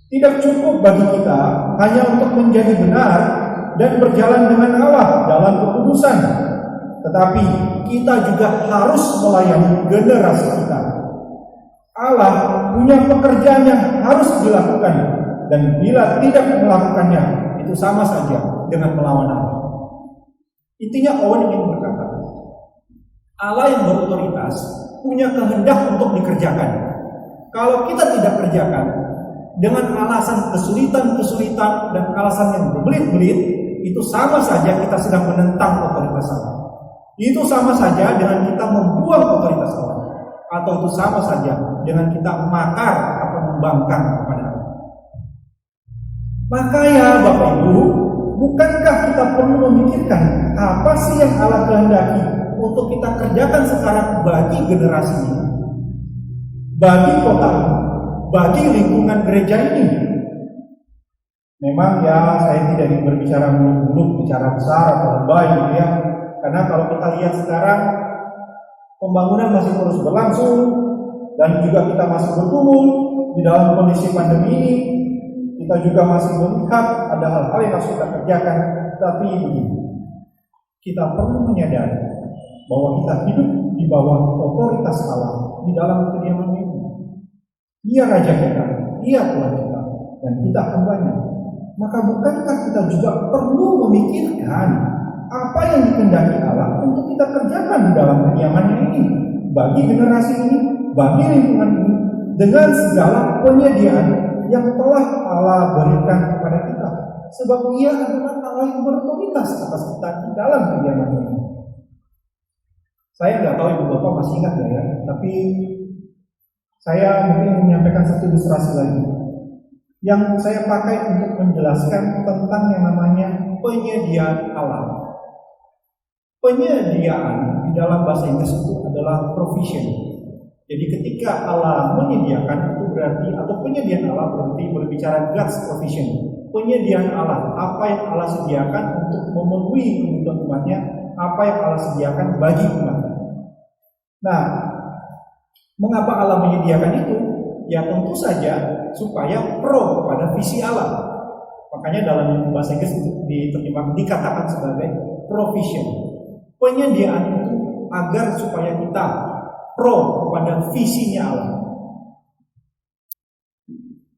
Tidak cukup bagi kita hanya untuk menjadi benar dan berjalan dengan Allah dalam kekudusan, tetapi kita juga harus melayani generasi kita. Allah punya pekerjaan yang harus dilakukan, dan bila tidak melakukannya, itu sama saja dengan melawan Allah. Intinya Owen ingin berkata, Allah yang berotoritas punya kehendak untuk dikerjakan. Kalau kita tidak kerjakan dengan alasan kesulitan-kesulitan dan alasan yang berbelit-belit, itu sama saja kita sedang menentang otoritas Allah. Itu sama saja dengan kita membuang otoritas Allah, atau itu sama saja dengan kita makar atau membangkang kepada Allah. Maka ya Bapak Ibu, bukankah kita perlu memikirkan apa sih yang Allah kehendaki untuk kita kerjakan sekarang bagi generasi ini, bagi kota ini, bagi lingkungan gereja ini? Memang ya saya tidak ingin berbicara muluk-muluk, bicara besar atau lebay gitu ya. Karena kalau kita lihat sekarang pembangunan masih terus berlangsung dan juga kita masih bergumul di dalam kondisi pandemi ini. Kita juga masih melihat ada hal-hal yang harus kita kerjakan. Tapi kita perlu menyadari bahwa kita hidup di bawah otoritas Allah di dalam kediaman ini. Dia Raja kita, Dia Tuhan kita, dan kita hambanya. Maka bukankah kita juga perlu memikirkan apa yang dikehendaki Allah untuk kita kerjakan di dalam kediamannya ini, bagi generasi ini, bagi lingkungan ini, dengan segala penyediaan yang telah Allah berikan kepada kita. Sebab Dia adalah Allah yang berotoritas atas kita di dalam kediamannya ini. Saya nggak tahu Ibu Bapak masih ingat nggak ya, tapi saya mungkin menyampaikan satu ilustrasi lagi yang saya pakai untuk menjelaskan tentang yang namanya penyediaan Allah. Penyediaan di dalam bahasa Inggris itu adalah provision. Jadi ketika Allah menyediakan itu berarti, atau penyediaan Allah berarti berbicara God's provision. Penyediaan Allah, apa yang Allah sediakan untuk memenuhi kebutuhan umatnya, apa yang Allah sediakan bagi umatnya. Nah, mengapa Allah menyediakan itu? Ya tentu saja supaya pro kepada visi Allah. Makanya dalam bahasa Inggris dikatakan sebagai provision. Penyediaan itu agar supaya kita pro kepada visinya Allah.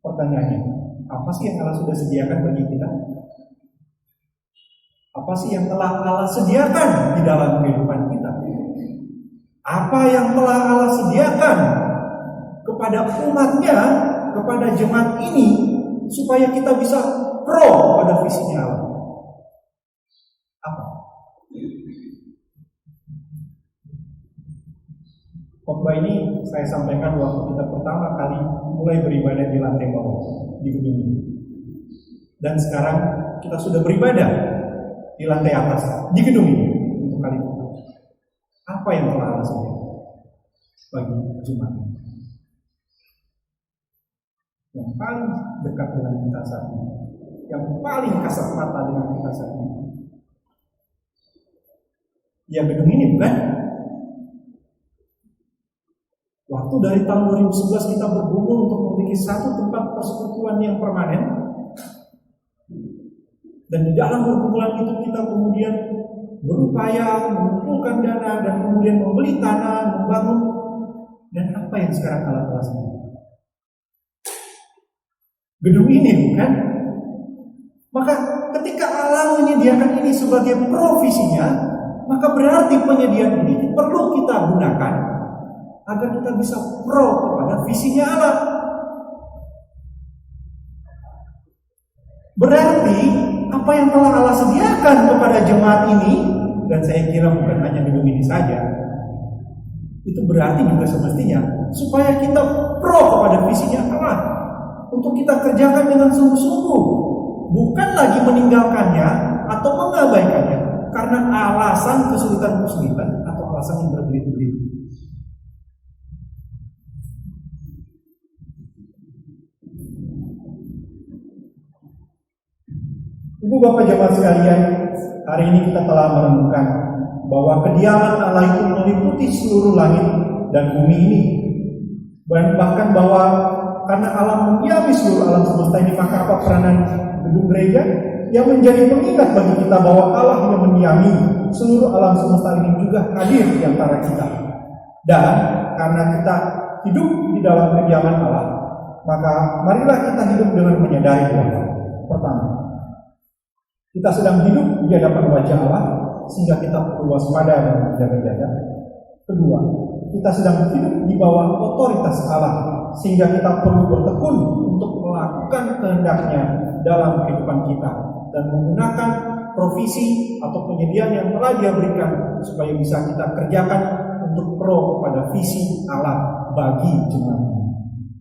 Pertanyaannya, apa sih yang Allah sudah sediakan bagi kita? Apa sih yang telah Allah sediakan di dalam kehidupan kita? Apa yang telah Allah sediakan kepada umatnya, kepada jemaat ini, supaya kita bisa pro pada visinya Allah? Apa? Khotbah ini saya sampaikan waktu kita pertama kali mulai beribadah di lantai bawah di gedung ini. Dan sekarang kita sudah beribadah di lantai atas di gedung ini untuk kali pertama. Apa yang telah Allah sediakan bagi jemaat ini? Yang paling dekat dengan kita saat ini, yang paling kasat mata dengan kita saat ini, ya gedung ini bukan? Waktu dari tahun 2011 kita bergumul untuk memiliki satu tempat persekutuan yang permanen, dan di dalam pergumulan itu kita kemudian berupaya mengumpulkan dana dan kemudian membeli tanah, membangun. Dan apa yang sekarang Allah telah sediakan? Gedung ini bukan? Maka ketika Allah menyediakan ini sebagai provisinya, maka berarti penyediaan ini perlu kita gunakan agar kita bisa pro kepada visinya Allah. Berarti apa yang telah Allah sediakan kepada jemaat ini, dan saya kira bukan hanya gedung ini saja, Itu berarti juga semestinya supaya kita pro kepada visinya Allah, untuk kita kerjakan dengan sungguh-sungguh, bukan lagi meninggalkannya atau mengabaikannya karena alasan kesulitan-kesulitan atau alasan yang berbelit-belit. Ibu bapak jemaat sekalian, hari ini kita telah menemukan bahwa kediaman Allah itu meliputi seluruh langit dan bumi ini. Dan bahkan bahwa karena Allah mendiami seluruh alam semesta ini, maka apa peranan gedung gereja? Yang menjadi pengingat bagi kita bahwa Allah yang mendiami seluruh alam semesta ini juga hadir di antara kita. Dan karena kita hidup di dalam kediaman Allah, maka marilah kita hidup dengan menyadari bahwa pertama, kita sedang hidup di hadapan wajah Allah, sehingga kita perlu waspada dan berjaga-jaga. Kedua, kita sedang hidup di bawah otoritas Allah, sehingga kita perlu bertekun untuk melakukan kehendaknya dalam kehidupan kita dan menggunakan provisi atau penyediaan yang telah Dia berikan supaya bisa kita kerjakan untuk pro pada visi Allah bagi jemaat.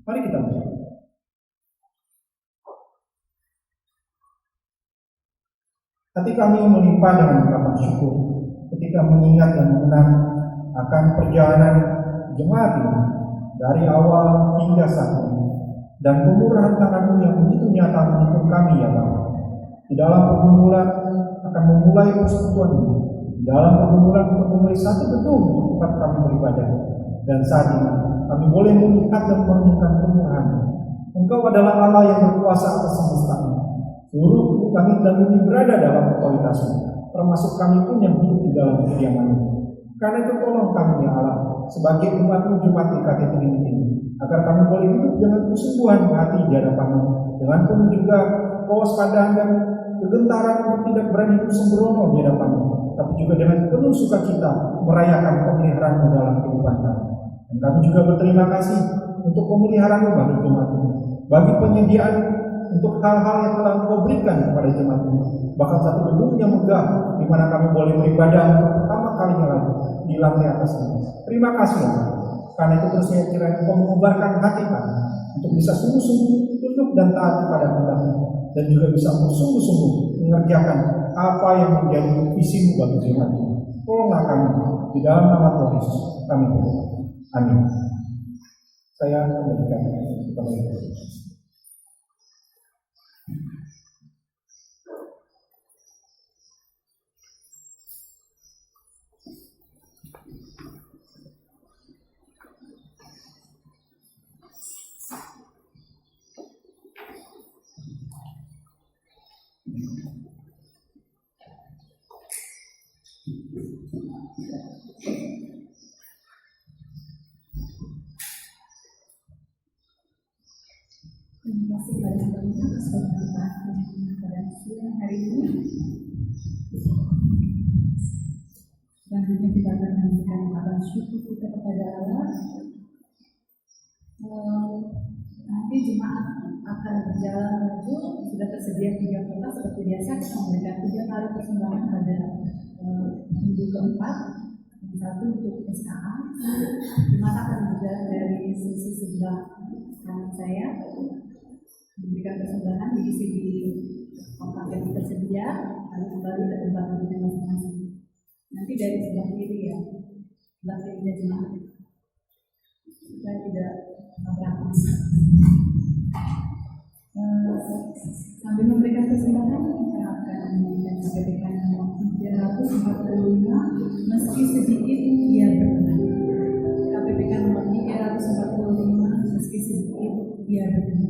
Mari kita lihat. Hati kami melimpah dengan ungkapan syukur ketika mengingat dan mengenang akan perjalanan jemaat ini dari awal hingga saat ini, dan kemurahan tangan-Mu yang begitu nyata menuntun kami ya Bapa. Di dalam pergumulan akan memulai persekutuan ini, di dalam pergumulan untuk memulai satu gedung untuk tempat kami beribadah, dan saat ini kami boleh melihat dan merenungkan kemurahan-Mu. Engkau adalah Allah yang berkuasa atas semesta ini. Seluruh langit dan bumi berada dalam otoritas-Mu, termasuk kami pun yang hidup di dalam kediaman-Mu. Karena itu tolong kami ya Allah, sebagai umat-Mu jemaat IKT Trinity ini, agar kami boleh hidup dengan kesungguhan hati di hadapan-Mu, dengan penuh juga kewaspadaan dan kegentaran untuk tidak berani sembrono di hadapan-Mu, tapi juga dengan penuh sukacita merayakan pemeliharaan-Mu dalam kehidupan kami. Dan kami juga berterima kasih untuk pemeliharaan-Mu bagi jemaat ini, bagi penyediaan untuk hal-hal yang telah Engkau berikan kepada jemaat ini, bahkan satu gedung yang megah di mana kami boleh beribadah untuk pertama kalinya lagi di lantai atas ini. Terima kasih ya Tuhan. Karena itu terus saya kiranya Engkau mengubarkan hati kami untuk bisa sungguh-sungguh tunduk dan taat kepada kehendak-Mu, dan juga bisa sungguh-sungguh mengerjakan apa yang menjadi visi-Mu bagi jemaat ini. Tolonglah kami di dalam nama Tuhan Yesus kami berdoa. Amin. Saya kembalikan kepada Tuhan. Terima kasih banyak atas bermanfaatnya pada siang hari ini. Selanjutnya kita akan memberikan ungkapan syukur kita kepada Allah. Nanti jemaat akan berjalan maju, sudah tersedia 3 kota seperti biasa. Kita memberikan 3 kali persembahan pada minggu keempat. Yang satu untuk SKA. Jemaat akan berjalan dari sisi sebelah kanan saya, memberikan persembahan diisi di kotak yang tersedia, lalu kembali ke tempat duduknya masing-masing. Nanti dari sebelah kiri ya, sebelah kirinya jemaat, supaya tidak tabrakan. Sambil memberikan persembahan, kita akan memberikan kebijakan nomor 345, meski sedikit dia berkenan. KPPK nomor 345, meski sedikit dia berkenan.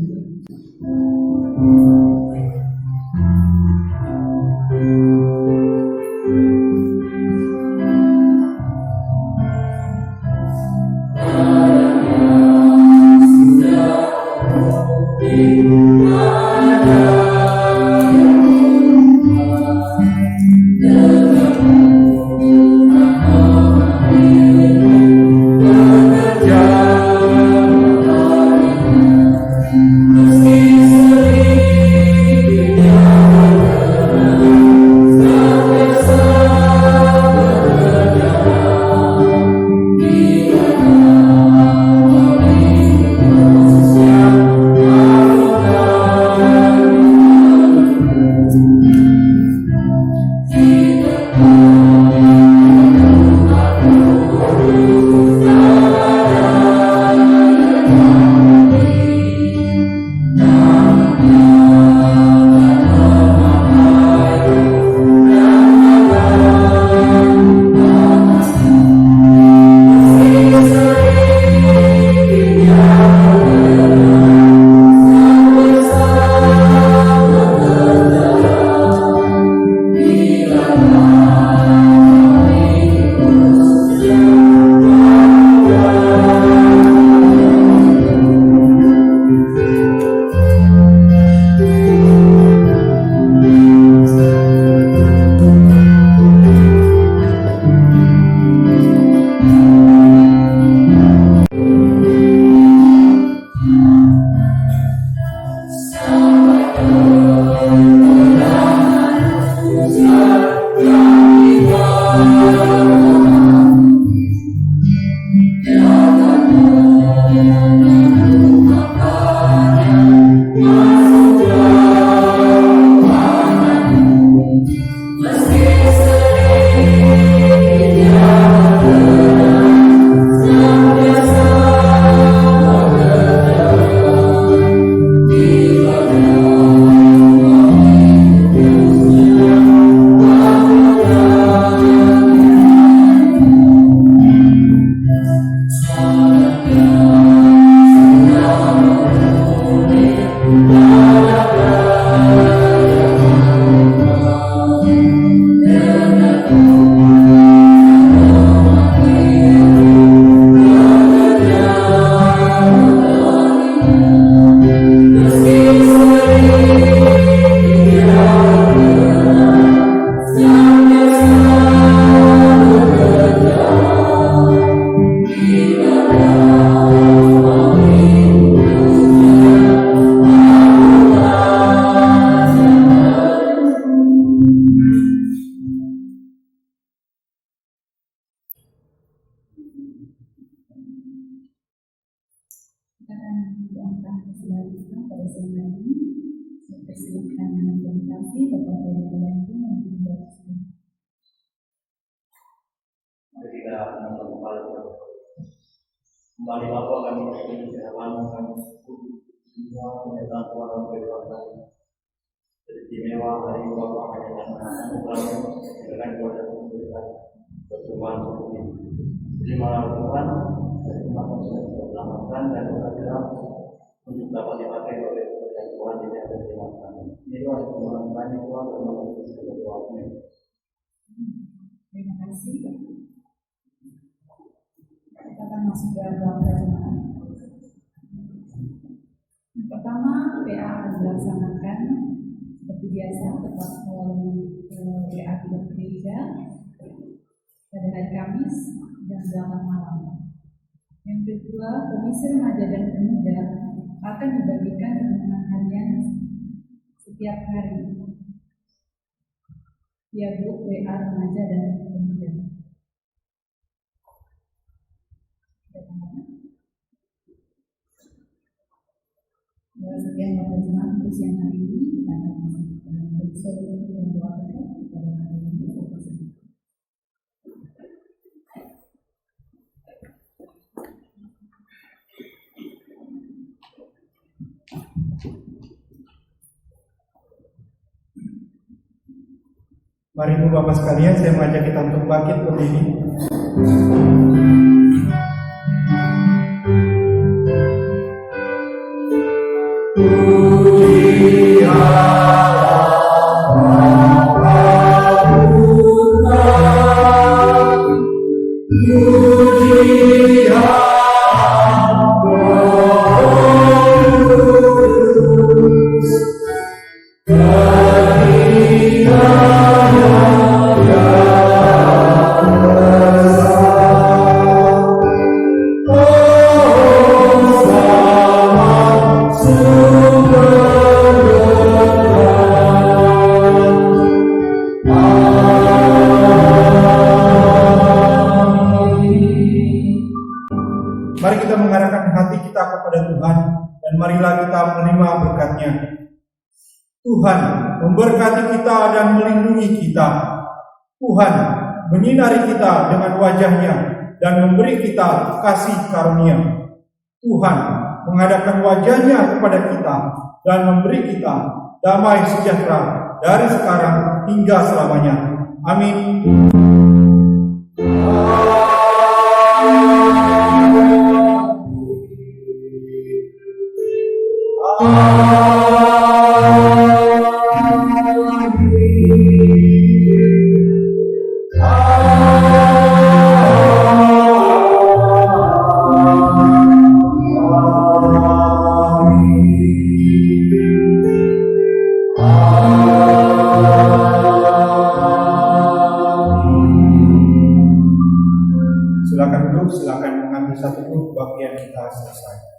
Kita akan mendoakan kesalahan kita pada siang hari ini. Saya persilakan menginvitasi Bapak Ferry Bulantu untuk berbicara. Mari kita menonton kembali Bapa kami ingin berhalangan kami semua kenyataan Tuhan dalam kehidupan kami. Istimewa hari ini Bapa hanya karena anugerah dengan kepada Tuhan berfirman seperti ini. Terimalah Tuhan, terima kasih sudah diselamatkan dan berkata untuk dapat dipakai oleh pekerjaan Tuhan ini ada di dalam kami. Ini doa yang Tuhan banyak Tuhan dan mengutus kepada Tuhan. Terima kasih. Kita akan masuk dalam doa perjalanan. Yang pertama, PA akan dilaksanakan seperti biasa, tetap melalui PA di gereja pada hari Kamis jam 8 malam. Yang kedua, Komisi Remaja dan Pemuda akan dibagikan renungan harian setiap hari via grup WA Remaja dan Pemuda. Sekian Bapak Jemaat untuk siang hari ini. Kita akan bersama dan doakan kepada hari ini. Mari Ibu Bapak sekalian, saya mengajak kita untuk bangkit berdiri. Mari kita mengarahkan hati kita kepada Tuhan dan marilah kita menerima berkat-Nya. Tuhan memberkati kita dan melindungi kita. Tuhan menyinari kita dengan wajah-Nya dan memberi kita kasih karunia. Tuhan menghadapkan wajah-Nya kepada kita dan memberi kita damai sejahtera dari sekarang hingga selamanya. Amin. Silakan duduk, silakan mengambil satu grup bagian kita selesai.